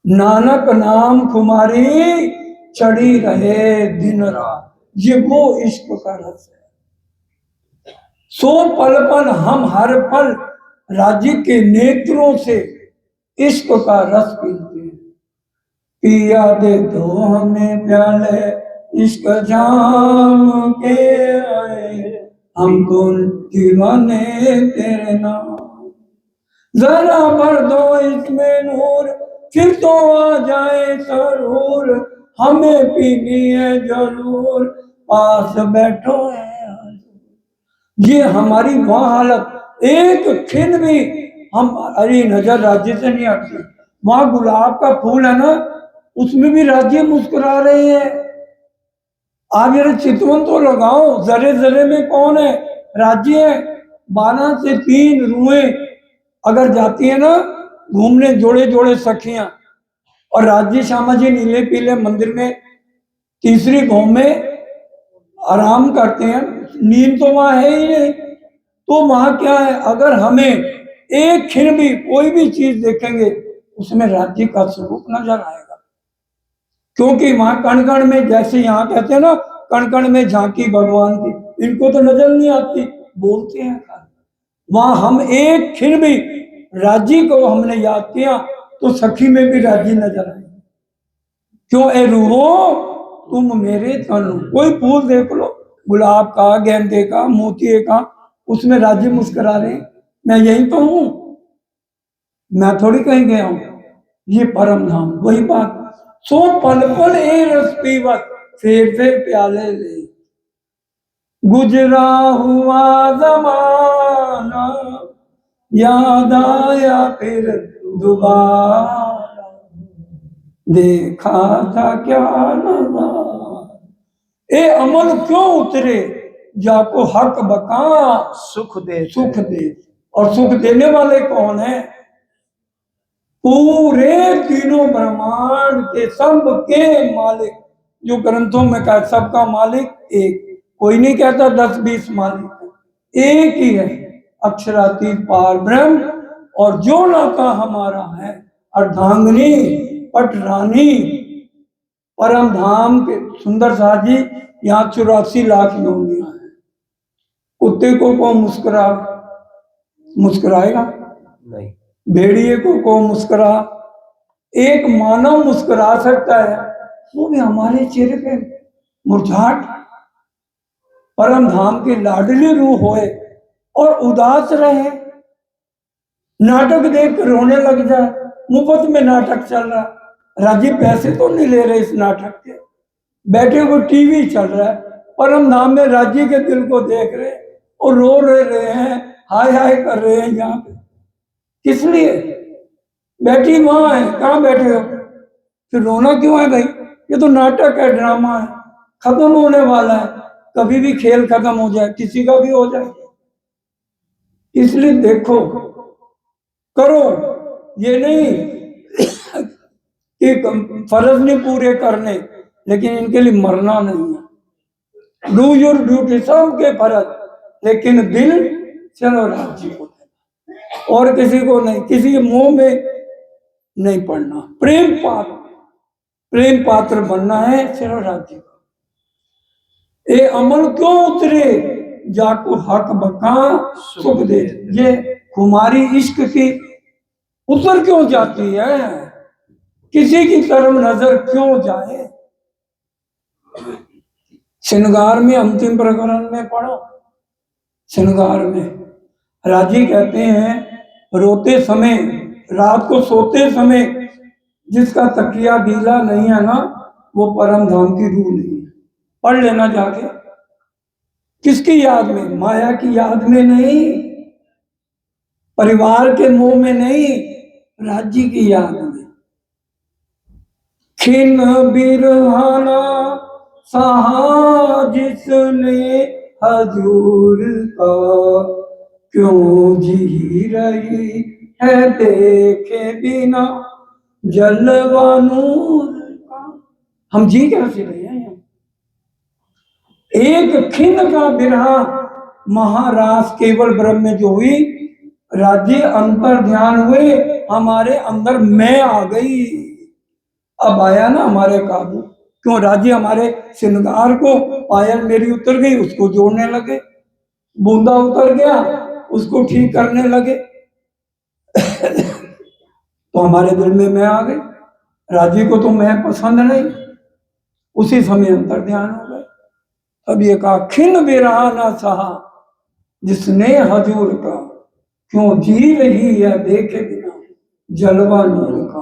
नानक नाम खुमारी चढ़ी रहे दिन रात, ये वो इश्क का रस है। सो पल पल हम हर पल राज्य के नेत्रों से इश्क का रस पीते हैं। पिया दे दो हमें प्याले इश्क जाम के आए, हम तो दीवाने तेरे नाम। जरा भर दो इसमें नूर, फिर तो आ जाए सरूर, हमें पीनी है जरूर, पास बैठो है। ये हमारी वह हालत, एक क्षण भी हमारी नजर राज्य से नहीं हटती। वहां गुलाब का फूल है ना, उसमें भी राज्य मुस्कुरा रहे हैं। आप जरा चितवन तो लगाओ, जरे जरे में कौन है? राज्य है। 12 से 3 रुएं अगर जाती है ना घूमने, जोड़े जोड़े सखियां, और राज्य श्यामा जी नीले पीले मंदिर में तीसरी भौ में आराम करते हैं, नींद तो वहां है ही नहीं। तो वहां क्या है? अगर हमें एक क्षण भी कोई भी चीज देखेंगे उसमें राज्य का स्वरूप नजर आएगा। क्योंकि वहां कण कण में, जैसे यहाँ कहते हैं ना कण कण में झांकी भगवान की, इनको तो नजर नहीं आती, बोलते हैं। वहां हम एक क्षण भी राजी को हमने याद किया तो सखी में भी राजी नजर आई। क्यों ए रूहो तुम मेरे तन हो। कोई फूल देख लो, गुलाब का, गेंदे का, मोतिये का, उसमें राजी मुस्कुरा रहे, मैं यही तो हूं, मैं थोड़ी कहीं गया हूं। ये परम धाम, वही बात। सो पल पल ए रस पीवत, फेर फेर प्याले ले, गुजरा हुआ जमाना याद आया फिर दोबारा, देखा था क्या नजारा। ए अमल क्यों उतरे जाको हक बका, सुख दे सुख दे। और सुख देने वाले कौन है? पूरे तीनों ब्रह्मांड के सब के मालिक। जो ग्रंथों में कहा सबका मालिक एक, कोई नहीं कहता 10-20 मालिक, एक ही है, अक्षरातीत पार ब्रह्म। और जो नाता हमारा है अर्धांगिनी पटरानी परम धाम के सुंदर साथ जी, यहाँ 84 लाख योनियां हैं। कुत्ते को मुस्कुराएगा नहीं, भेड़िए को मुस्कुरा, एक मानव मुस्कुरा सकता है, वो भी हमारे चेहरे पे मुरझाहट। परम धाम की लाडली रूह होए और उदास रहे, नाटक देख कर रोने लग जाए, मुफ्त में नाटक चल रहा, राजी पैसे तो नहीं ले रहे इस नाटक के, बैठे हुए टीवी चल रहा है, परम धाम में राजी के दिल को देख रहे और रो रहे हैं, हाय हाय कर रहे हैं। यहाँ पे किस लिए बैठी वहां है, कहाँ बैठे हो, फिर रोना क्यों है भाई? ये तो नाटक है, ड्रामा है, खत्म होने वाला है, कभी भी खेल खत्म हो जाए, किसी का भी हो जाए। इसलिए देखो, करो, ये नहीं कि फर्ज नहीं पूरे करने, लेकिन इनके लिए मरना नहीं है। डू योर ड्यूटी, सबके फर्ज, लेकिन दिल चलो राज्य को देना, और किसी को नहीं, किसी के मुंह में नहीं पड़ना। प्रेम पात्र बनना है चलो राज्य को। ए अमल क्यों उतरे जाको हक बका, सुख दे। ये कुमारी इश्क की उतर क्यों जाती है, किसी की तरफ नजर क्यों जाए। श्रृंगार में अंतिम प्रकरण में पढ़ो, श्रृंगार में राजी कहते हैं रोते समय, रात को सोते समय जिसका तकिया गीला नहीं है ना, वो परम धाम की रूह नहीं है। पढ़ लेना जाके, किसकी याद में? माया की याद में नहीं, परिवार के मोह में नहीं, राज्य की याद में। खिन बिरहाना सहा जिसने हजूर का, क्यों जी रही है देखे बिना जलवा नूर का। हम जी कैसे रहे हैं? एक खिन का बिरहा महारास केवल ब्रह्म में जो हुई, राज्य अंतर ध्यान हुए, हमारे अंदर मैं आ गई। अब आया ना हमारे काबू, क्यों? राज्य हमारे श्रृंगार को, पायल मेरी उतर गई उसको जोड़ने लगे, बूंदा उतर गया उसको ठीक करने लगे तो हमारे दिल में मैं आ गई, राज्य को तो मैं पसंद नहीं, उसी समय अंतर ध्यान हो गए। अब ये कहा खिन बिरहा ना सहा जिसने हजूर का, क्यों जी रही है देखे बिना जलवा नूर का।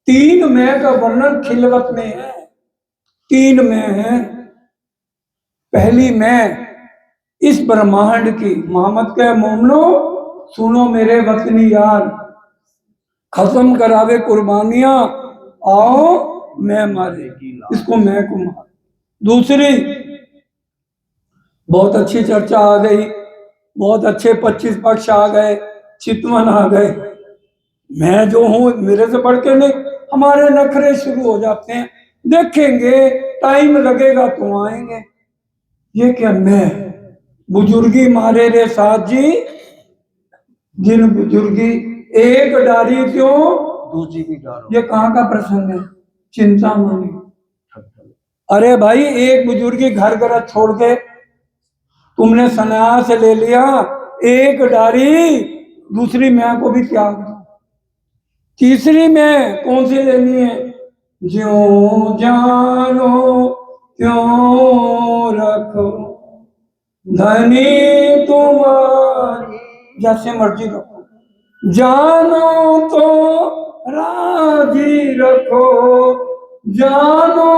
3 मैं का वर्णन खिलवत में है, 3 मैं है। पहली मैं इस ब्रह्मांड की, मोहम्मद के मोमनो सुनो मेरे वतनी यार, खत्म करावे कुर्बानियां, आओ मैं मारे, इसको मैं को मार। दूसरी, बहुत अच्छी चर्चा आ गई, बहुत अच्छे 25 पक्ष आ गए, चितवन आ गए, मैं जो हूं मेरे से बढ़ के नहीं, हमारे नखरे शुरू हो जाते हैं, देखेंगे टाइम लगेगा तो आएंगे। ये क्या मैं? बुजुर्गी मारे रे साथ जी, जिन बुजुर्गी एक डारी क्यों दूसरी भी डारो। ये कहाँ का प्रसंग है? चिंता मानी। अरे भाई, एक बुजुर्गी घर घर छोड़ के तुमने सन्यास ले लिया, एक डारी दूसरी मैं को भी त्याग दो। तीसरी मैं कौन सी लेनी है? ज्यों जानो त्यों रखो, धनी तुम्हारी जैसे मर्जी रखो, जानो तो राजी रखो, जानो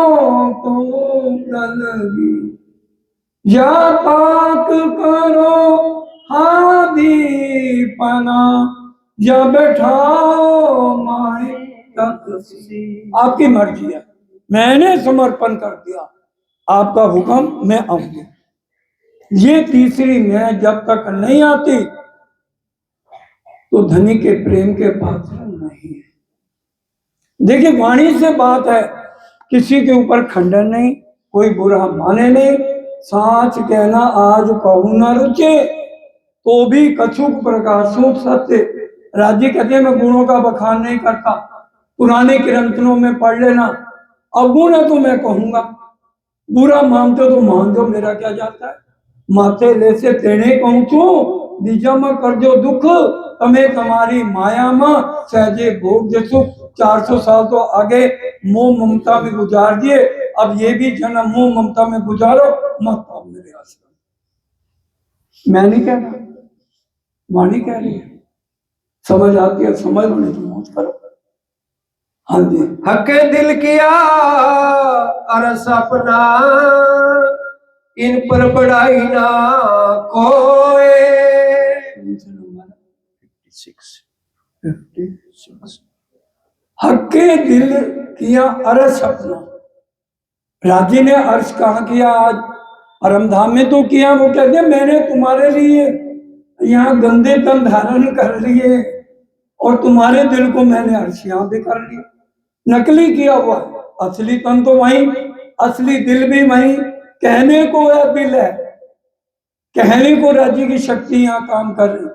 तो दलगी, या पाक करो हादी पना, या बैठाओ माए तकसी। आपकी मर्जी है, मैंने समर्पण कर दिया, आपका हुक्म मैं आऊंगी। ये तीसरी मैं जब तक नहीं आती तो धनी के प्रेम के पात्र नहीं है। देखिए, वाणी से बात है, किसी के ऊपर खंडन नहीं, कोई बुरा माने नहीं। साच कहना आज कहूं न रुचे, तो भी कछुक प्रकाशों सत्य। राज्य कहते हैं मैं गुणों का बखान नहीं करता, पुराने ग्रंथों में पढ़ लेना, अवगुण है तो मैं कहूंगा, बुरा मानते तो मान दो, मेरा क्या जाता है। माथे ले से तेने पहुंचो, बीजा में कर दो दुख, तमें तुम्हारी माया में सहजे भोग जे सुख। 400 साल तो आगे मोह ममता में गुजार दिए, अब ये भी जन्म मोह ममता में गुजारो, मत आओ मेरे आश्रम। मैं नहीं कह रहा, वाणी कह रही है। समझ आती है समझ लो, नहीं तो मौज करो। हाँ जी। हके दिल किया अरस अपना, इन पर बढ़ाई ना कोई। 56 हक्के दिल किया अरस अपना। राजी ने अर्श कहाँ किया? आज परमधाम में तो किया। वो कहते हैं मैंने तुम्हारे लिए यहाँ गंदे तन धारण कर लिए और तुम्हारे दिल को मैंने अर्श यहाँ भी कर लिया। नकली किया हुआ, असली तन तो वही, असली दिल भी वही। कहने को है दिल है, कहने को राज्य की शक्ति यहाँ काम कर रही,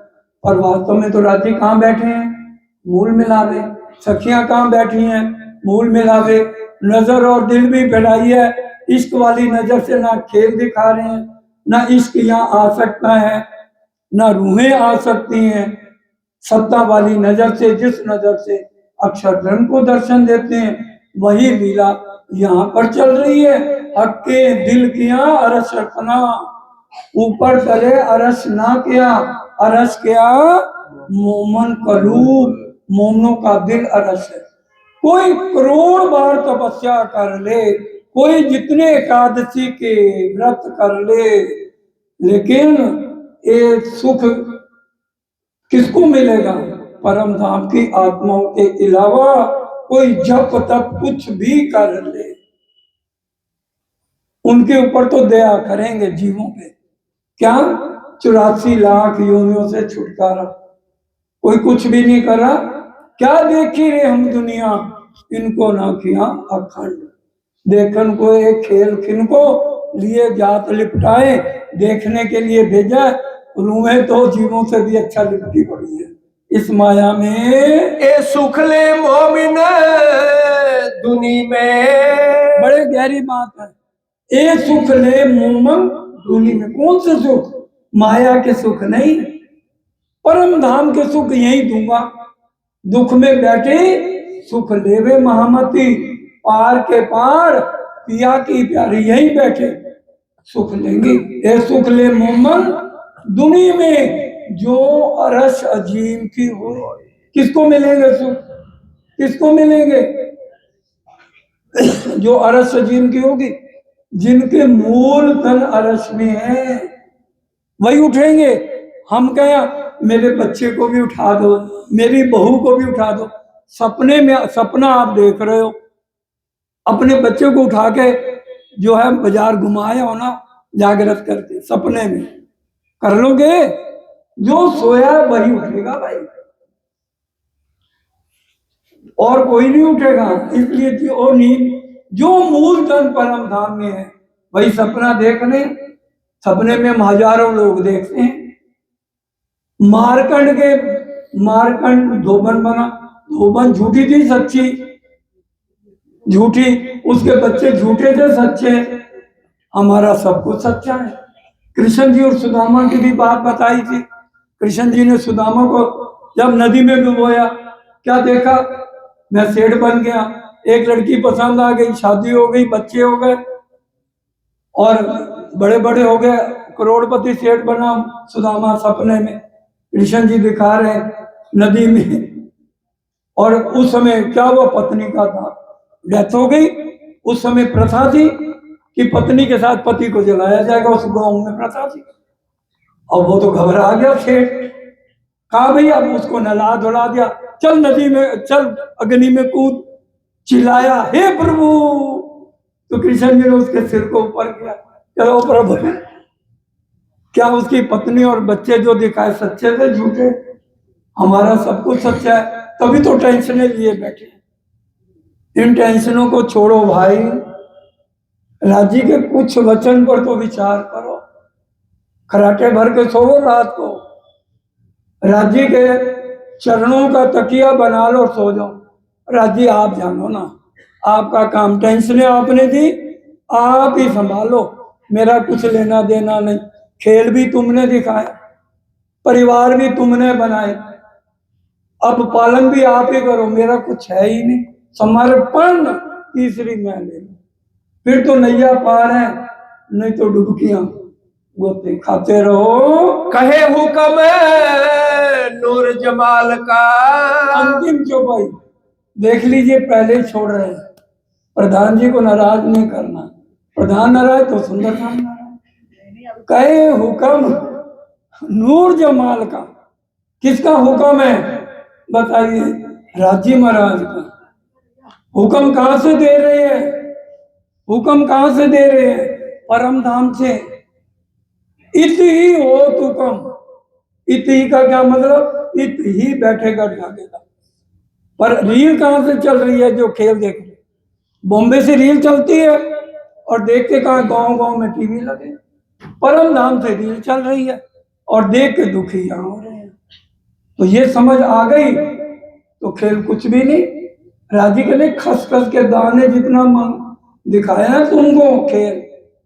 और वास्तव में तो राज्य कहाँ बैठे हैं? मूल मिलावे। सखियां कहाँ बैठी हैं? मूल मिलावे। नजर और दिल भी बढ़ाई है, इश्क वाली नजर से ना खेल दिखा रहे हैं, ना इश्क यहाँ आ सकता है, ना रूहें आ सकती हैं। सत्ता वाली नजर से, जिस नजर से अक्षरधन को दर्शन देते हैं, वही लीला यहाँ पर चल रही है। हक्के दिल किया अरस अपना, ऊपर चले अरस ना किया, अरस किया मोमन कलूब, मोमनों का दिल अरस है। कोई करोड़ बार तपस्या कर ले, कोई जितने एकादशी के व्रत कर ले, लेकिन एक सुख किसको मिलेगा? परम धाम की आत्माओं के अलावा कोई जप तप कुछ भी कर ले, उनके ऊपर तो दया करेंगे जीवों पे। क्या 84 लाख योनियों से छुटकारा, कोई कुछ भी नहीं करा। क्या देखी रे हम दुनिया, इनको ना किया अखंड। देखन को एक खेल किनको लिए जात लिपटाए, देखने के लिए भेजा, रूहें तो जीवों से भी अच्छा लिपटी पड़ी है इस माया में। ए सुख ले मोमिन दुनी में, बड़े गहरी बात है। ए सुख ले मोमन दुनी में, कौन से सुख? माया के सुख नहीं, परम धाम के सुख यही दूंगा। दुख में बैठे सुख लेवे महामती, पार के पार पिया की प्यारी यही बैठे सुख लेंगे। ए सुख ले मोमन दुनिया में, जो अरश अजीम की हो। किसको मिलेंगे सुख? किसको मिलेंगे? जो अरश अजीम की होगी, जिनके मूल तन अरश में है, वही उठेंगे। हम क्या, मेरे बच्चे को भी उठा दो, मेरी बहू को भी उठा दो। सपने में, सपना आप देख रहे हो, अपने बच्चे को उठा के जो है बाजार घुमाया हो ना, जागृत करके सपने में कर लोगे? जो सोया वही उठेगा भाई, और कोई नहीं उठेगा। इसलिए जो नींद, जो मूल धन परम धाम में है, वही सपना देखने, सपने में हजारों लोग देखते हैं। मारकंड धोबन बना, धोबन झूठी थी सच्ची, झूठी, उसके बच्चे झूठे थे सच्चे, हमारा सब कुछ सच्चा है। कृष्ण जी और सुदामा की भी बात बताई थी। कृष्ण जी ने सुदामा को जब नदी में डुबोया, क्या देखा, मैं सेठ बन गया, एक लड़की पसंद आ गई, शादी हो गई, बच्चे हो गए और बड़े बड़े हो गए, करोड़पति सेठ बना सुदामा सपने में। कृष्ण जी दिखा रहे नदी में। और उस समय क्या हुआ, पत्नी का था, डेथ हो गई। उस समय प्रथा थी कि पत्नी के साथ पति को जलाया जाएगा, उस गांव में प्रथा थी। और वो तो घबरा गया सेठ, कहा भाई अब उसको नला धुला दिया, चल नदी में, चल अग्नि में कूद, चिल्लाया हे प्रभु। तो कृष्ण जी ने उसके सिर को ऊपर किया, चलो प्रभु। क्या उसकी पत्नी और बच्चे जो दिखाए सच्चे थे झूठे? हमारा सब कुछ सच्चा है, तभी तो टेंशनें लिए बैठे। इन टेंशनों को छोड़ो भाई, राज्य के कुछ वचन पर तो विचार करो। खराटे भर के सोओ रात को, राज्य के चरणों का तकिया बना लो, सो जाओ। राज्य आप जानो ना, आपका काम, टेंशनें आपने दी, आप ही संभालो, मेरा कुछ लेना देना नहीं। खेल भी तुमने दिखाया, परिवार भी तुमने बनाए, अब पालन भी आप ही करो, मेरा कुछ है ही नहीं। समर्पण तीसरी मैं ले लूं, फिर तो नैया पार है, नहीं तो डुबकियां गोते खाते रहो। कहे हुक्म नूर जमाल का। अंतिम चौपाई देख लीजिए, पहले ही छोड़ रहे हैं। प्रधान जी को नाराज नहीं करना, प्रधान नाराज तो सुंदर खान नाराज। कहे हुक्म नूर जमाल का, किसका हुक्म है बताइए? राजी महाराज का। हुक्म कहां से दे रहे हैं? हुक्म कहां से दे रहे हैं? परम धाम से। इत ही हो हुक्म, इत ही का क्या मतलब? इत ही बैठेगा जागेगा। पर रील कहां से चल रही है? जो खेल देख रहे, बॉम्बे से रील चलती है और देखते कहा गांव गांव में टीवी लगे। परम धाम से रील चल रही है और देख के दुखी यहाँ हो रहे हैं। तो ये समझ आ गई तो खेल कुछ भी नहीं। राजी के ने खसखस के दाने जितना दिखाया है तुमको खेल,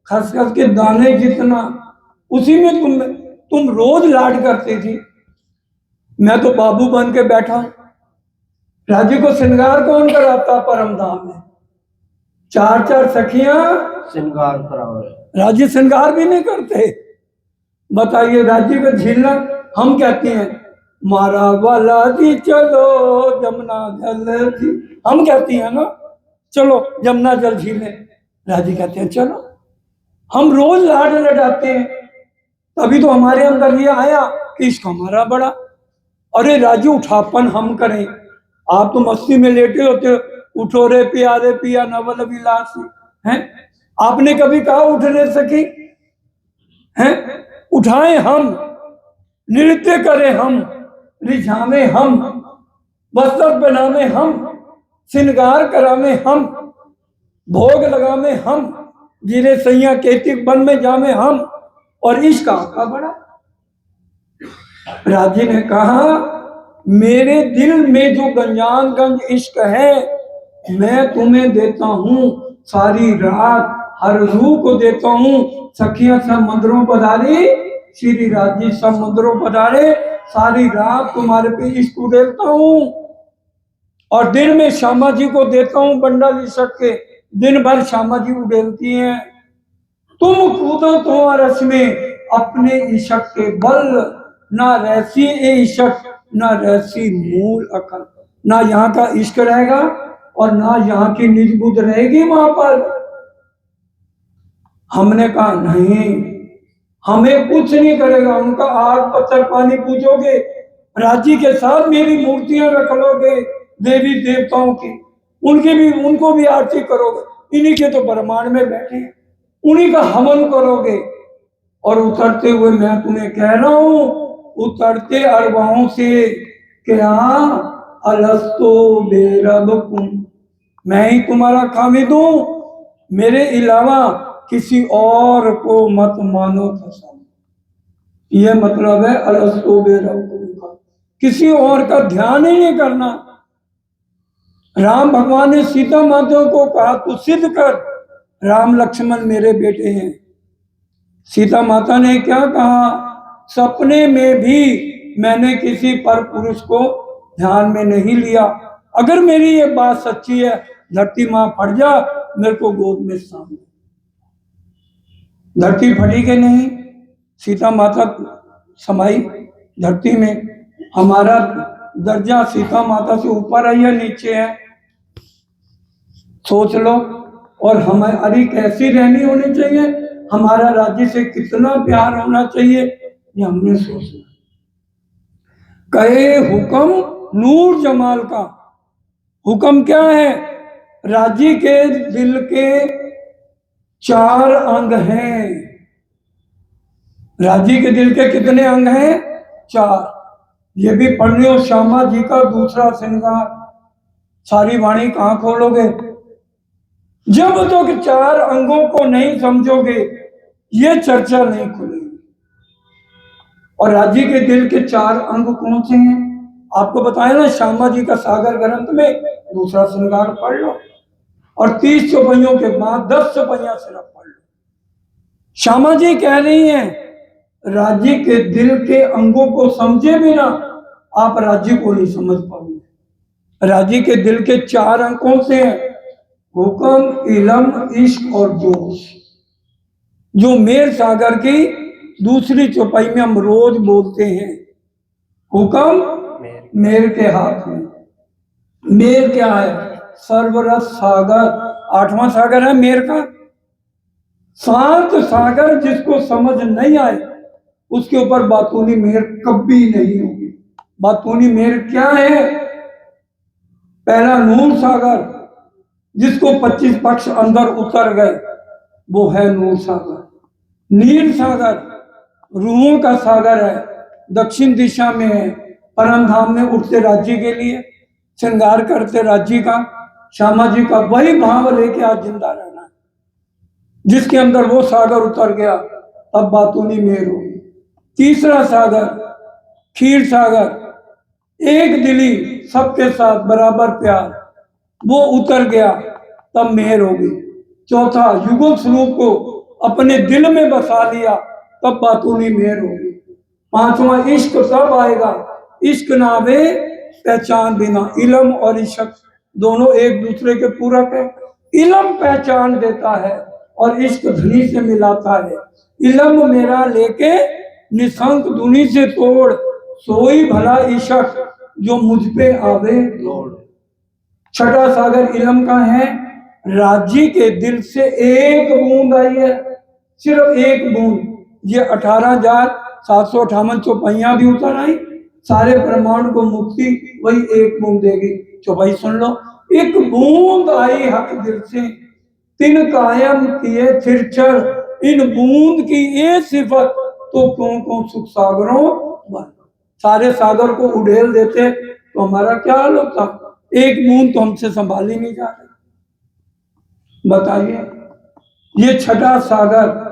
खसखस के दाने जितना, उसी में तुम रोज लाड करती थी। मैं तो बाबू बन के बैठा। राजी को श्रृंगार कौन कराता? परम धाम में चार चार सखियां श्रृंगार कराओ। राजी श्रृंगार भी नहीं करते। बताइए, राज्य को झीलना हम कहते हैं मारा वाला जी चलो जमुना जल जी, हम कहती हैं ना चलो जमुना जल झीले, राजी कहते हैं चलो। हम रोज लाड लडाते हैं, तभी तो हमारे अंदर ये आया कि इसको हमारा बड़ा। अरे राजू उठापन हम करें, आप तो मस्ती में लेटे होते हो, उठो रे प्यारे पिया नवल विलास हैं। आपने कभी कहा उठ रे सकी हैं? उठाएं हम, नृत्य करें हम, रिझावे हम, वस्त्र पहनावे हम, श्रृंगार करावे हम, भोग लगावे हम, जीरे सैया केतिक वन में जावे हम, और इसका आका बड़ा। राजी ने कहा मेरे दिल में जो गंजानगंज इश्क है मैं तुम्हें देता हूँ, सारी रात हर रूह को देता हूँ। सखियां सब मंदिरों पधारी, श्री राजी सब मंदिरों पधारे, सारी रात तुम्हारे पे इश्क उड़ेलता हूँ। और दिन में श्यामा जी को देता हूँ बंडल इशक के, दिन भर श्यामा जी उड़ेलती हैं। तुम कूदो तो रस में अपने इशक के बल, ना रहसी ए इशक ना रहसी मूल अकल। ना यहाँ का इश्क रहेगा और ना यहाँ की निज बुद्ध रहेगी वहां पर। हमने कहा नहीं, हमें कुछ नहीं करेगा, उनका आग पत्थर पानी पूछोगे, राज्य के साथ मेरी मूर्तियां रख लोगे देवी देवताओं की, उनको भी आरती करोगे, इन्हीं के तो ब्रह्मांड में बैठे हैं, उन्हीं का हवन करोगे। और उतरते हुए मैं तुम्हें कह रहा हूं, उतरते अरबाओं से क्या अलस्तो बेरबकुम, मैं ही तुम्हारा खामिद हूं, मेरे अलावा किसी और को मत मानो कसम। यह मतलब है अलस्तो बेरबकुम का, किसी और का ध्यान ही नहीं करना। राम भगवान ने सीता माता को कहा तू सिद्ध कर, राम लक्ष्मण मेरे बेटे हैं। सीता माता ने क्या कहा? सपने में भी मैंने किसी पर पुरुष को ध्यान में नहीं लिया। अगर मेरी ये बात सच्ची है, धरती माँ फट जा, मेरे को गोद में सामने। धरती फटी के नहीं, सीता माता समाई धरती में। हमारा दर्जा सीता माता से ऊपर है या नीचे है, सोच लो। और हमारी कैसी रहनी होनी चाहिए, हमारा राज्य से कितना प्यार होना चाहिए, ये हमने सोचना। कहे हुक्म नूर जमाल का, हुक्म क्या है? राज्य के दिल के 4 अंग हैं। राज्य के दिल के कितने अंग हैं? 4। ये भी पढ़ लो, श्यामा जी का दूसरा श्रृंगार। सारी वाणी कहां खोलोगे? जब तक 4 अंगों को नहीं समझोगे, ये चर्चा नहीं खुलेगी। और राज्य के दिल के 4 अंग कौन से हैं? आपको बताया ना, श्यामा जी का सागर ग्रंथ में दूसरा श्रृंगार पढ़ लो, और 30 चौपाइयों के बाद 10 चौपाइयां सिर्फ पढ़ लो। श्यामा जी कह रही हैं, राज्य के दिल के अंगों को समझे बिना आप राज्य को नहीं समझ पाओगे। राज्य के दिल के 4 अंग कौन से हैं? हुक्म, इलम, इश्क और जोश। जो मेर सागर की दूसरी चौपाई में हम रोज बोलते हैं। हुक्म मेर के हाथ में। मेर क्या है? सर्वरस सागर। 8वां सागर है मेर का। 7 सागर जिसको समझ नहीं आए, उसके ऊपर बातूनी मेहर कभी नहीं होगी। बातूनी मेहर क्या है? पहला नूर सागर, जिसको 25 पक्ष अंदर उतर गए, वो है नूर सागर। नील सागर रूहों का सागर है, दक्षिण दिशा में है। परम धाम में उठते राज्य के लिए, श्रृंगार करते राज्य का, श्यामा जी का वही भाव लेके आज जिंदा रहना है। जिसके अंदर वो सागर उतर गया, अब बातूनी मेहर होगी। तीसरा सागर खीर सागर, एक दिली, सबके साथ बराबर प्यार, वो उतर गया, तब मेहर होगी। चौथा युगल स्वरूप को अपने दिल में बसा लिया, तब बातूनी मेहर होगी। 5वां इश्क तब आएगा, इश्क नावे पहचान बिना। इलम और इश्क दोनों एक दूसरे के पूरक है। इलम पहचान देता है और इश्क धनी से मिलाता है। इलम मेरा लेके निशंक दुनी से तोड़, सोई भला इश्क जो मुझ पे आवे दौड़। 6ठा सागर इलम का है। राज्य के दिल से एक बूंद आई है, सिर्फ एक बूंद। ये 18,758 चौपाइयां भी उतर आई, सारे ब्रह्मांड को मुक्ति वही एक बूंद देगी। चौपाई सुन लो। एक बूंद आई हक दिल से, तिन कायम किए थिरचर। इन बूंद की ये सिफत तो क्यों सुख सागरों बन। सारे सागर को उड़ेल देते तो हमारा क्या हाल होता? एक बूंद तो हमसे संभाल ही नहीं जा रही। बताइए, ये 6ठा सागर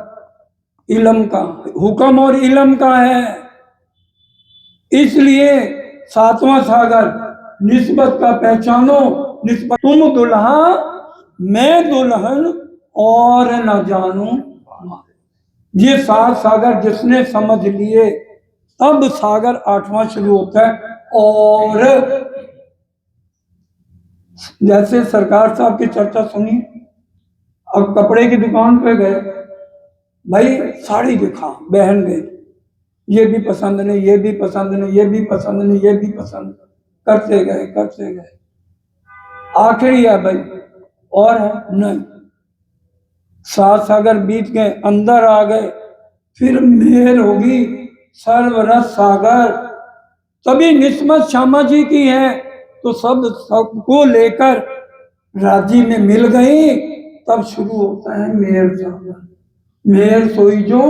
इलम का, हुक्म और इलम का है। इसलिए 7वां सागर निस्बत का पहचानो। निस्बत, तुम दुल्हा मैं दुल्हन और न जानू। ये 7 सागर जिसने समझ लिए, अब सागर 8वां शुरू होता है। और जैसे सरकार साहब की चर्चा सुनी, अब कपड़े की दुकान पे गए, भाई साड़ी दिखा, बहन गई, ये भी पसंद नहीं, ये भी पसंद नहीं, ये भी पसंद नहीं, ये भी पसंद, करते गए। आखिरी है भाई, और है नहीं। 7 सागर बीत गए, अंदर आ गए, फिर मेहर होगी सर्वरस सागर। तभी निस्बत श्यामा जी की है, तो सबको लेकर राज्य में मिल गई, तब शुरू होता है मेहर सागर। मेहर सोई जो,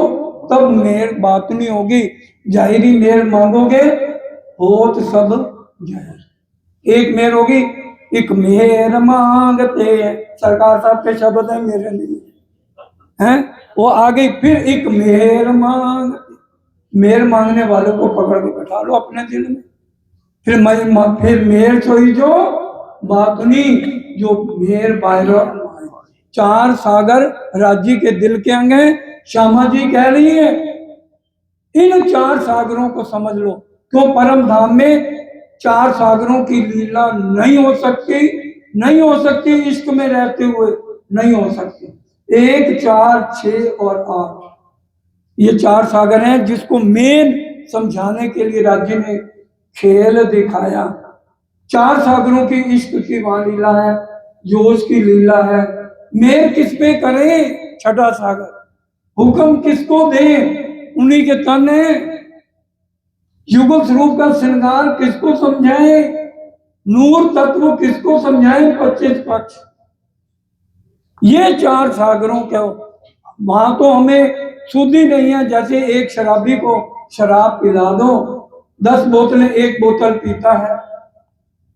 तब मेहर बात नहीं होगी। जाहिरी मेहर मांगोगे होत सब जहर। एक मेहर होगी, एक मेहर मांगते, सरकार साहब के शब्द है, मेरे नहीं है। वो आ गई, फिर एक मेहर मांग। मेहर मांगने वालों को पकड़ के बैठा लो अपने दिल में। फिर मेहर सोई जो बातनी, जो मेहर बाहर। 4 सागर राज्य के दिल के अंग हैं। श्यामा जी कह रही है, इन 4 सागरों को समझ लो, क्यों परम धाम में 4 सागरों की लीला नहीं हो सकती, नहीं हो सकती, इश्क में रहते हुए नहीं हो सकती। 1, 4, 6 और 8 ये 4 सागर हैं जिसको मेन समझाने के लिए राज्य ने खेल दिखाया। 4 सागरों की इश्क की वहां लीला है, जोश की लीला है। मेल किस पे करें? छठा सागर। हुक्म किसको दें? उन्हीं के तन है। युगल स्वरूप का श्रृंगार किसको समझाएं? नूर तत्व किसको समझाएं? 25 पक्ष। ये 4 सागरों का वहां तो हमें सुध ही नहीं है। जैसे एक शराबी को शराब पिला दो, 10 बोतलें, 1 बोतल पीता है,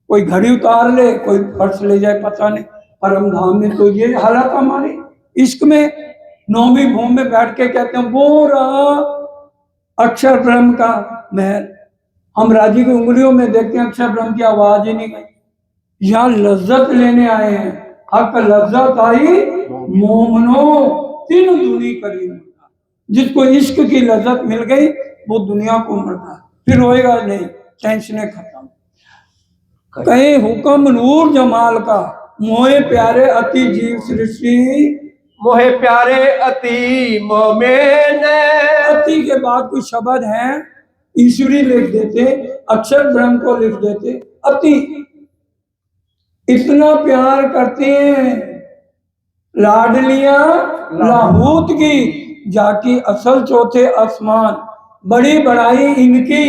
कोई घड़ी उतार ले, कोई पर्स ले जाए, पता नहीं। परम धाम में तो ये हालत हमारी। इश्क में 9वीं भूमि में बैठ के कहते हैं वो रहा अक्षर ब्रह्म का महल। हम राजी की उंगलियों में देखते हैं अक्षर ब्रह्म की आवाज ही नहीं गई। यहाँ लज्जत लेने आए हैं। हक लज्जत आई मोमनो तीन दुनी करीम। जिसको इश्क की लज्जत मिल गई वो दुनिया को मरता है, फिर रोएगा नहीं, टेंशनें खत्म। कहीं हुक्म नूर जमाल का, मोहे प्यारे अति जीव सृष्टि। मोहे प्यारे अति मोमेन। अति के बाद कुछ शब्द हैं ईश्वरी लिख देते, अक्षर ब्रह्म को लिख देते। अति इतना प्यार करते हैं लाडलियां लाहूत की, जाकी असल चौथे आसमान। बड़ी बड़ाई इनकी,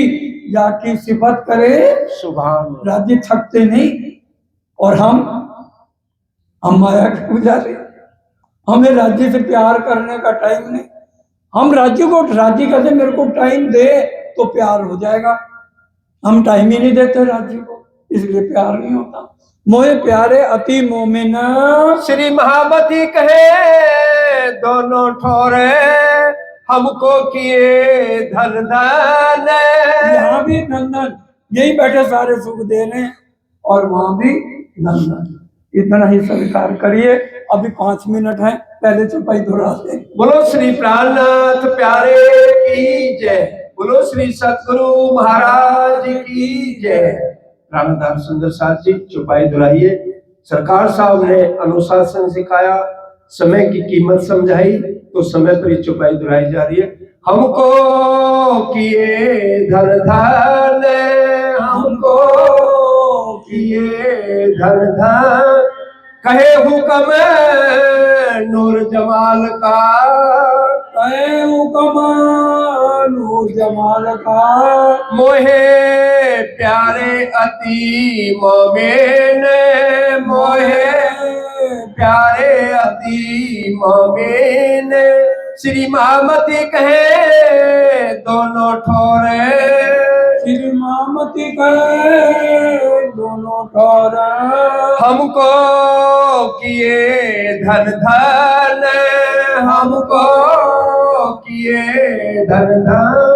जाकी सिफत करे सुभान। राज्य थकते नहीं। और हम माया की पूजा से, हमें राज्य से प्यार करने का टाइम नहीं। हम राज्य कहते मेरे को टाइम दे तो प्यार हो जाएगा। हम टाइम ही नहीं देते राज्य को, इसलिए प्यार नहीं होता। मोहे प्यारे अति मोमिन। श्री महामती कहे दोनों ठोरे हमको किए धन धन। यहाँ भी धन धन, यही बैठे सारे सुख दे रहे हैं, और वहां भी धन धन। इतना ही स्वीकार करिए। अभी 5 मिनट है, पहले चौपाई दोहरा दें। बोलो श्री प्राणनाथ प्यारे की जय। बोलो श्री सतगुरु महाराज की जय। प्राणदार सुंदर साथ जी चौपाई दोहराइए। सरकार साहब ने अनुशासन सिखाया, समय की कीमत समझाई, तो समय पर ही चौपाई दोहराई जा रही है। हमको किए धन धन, हमको किए धन धन। कहे हुक्म नूर जमाल का, कहे हुक्म नूर जमाल का। मोहे प्यारे अति मोमेन, मोहे प्यारे अति मोमेन। श्री महामती कहे दोनों ठोरे, श्री महामती कहे दोनों ठोरे। हमको किए धन धन, हमको किए धन धन।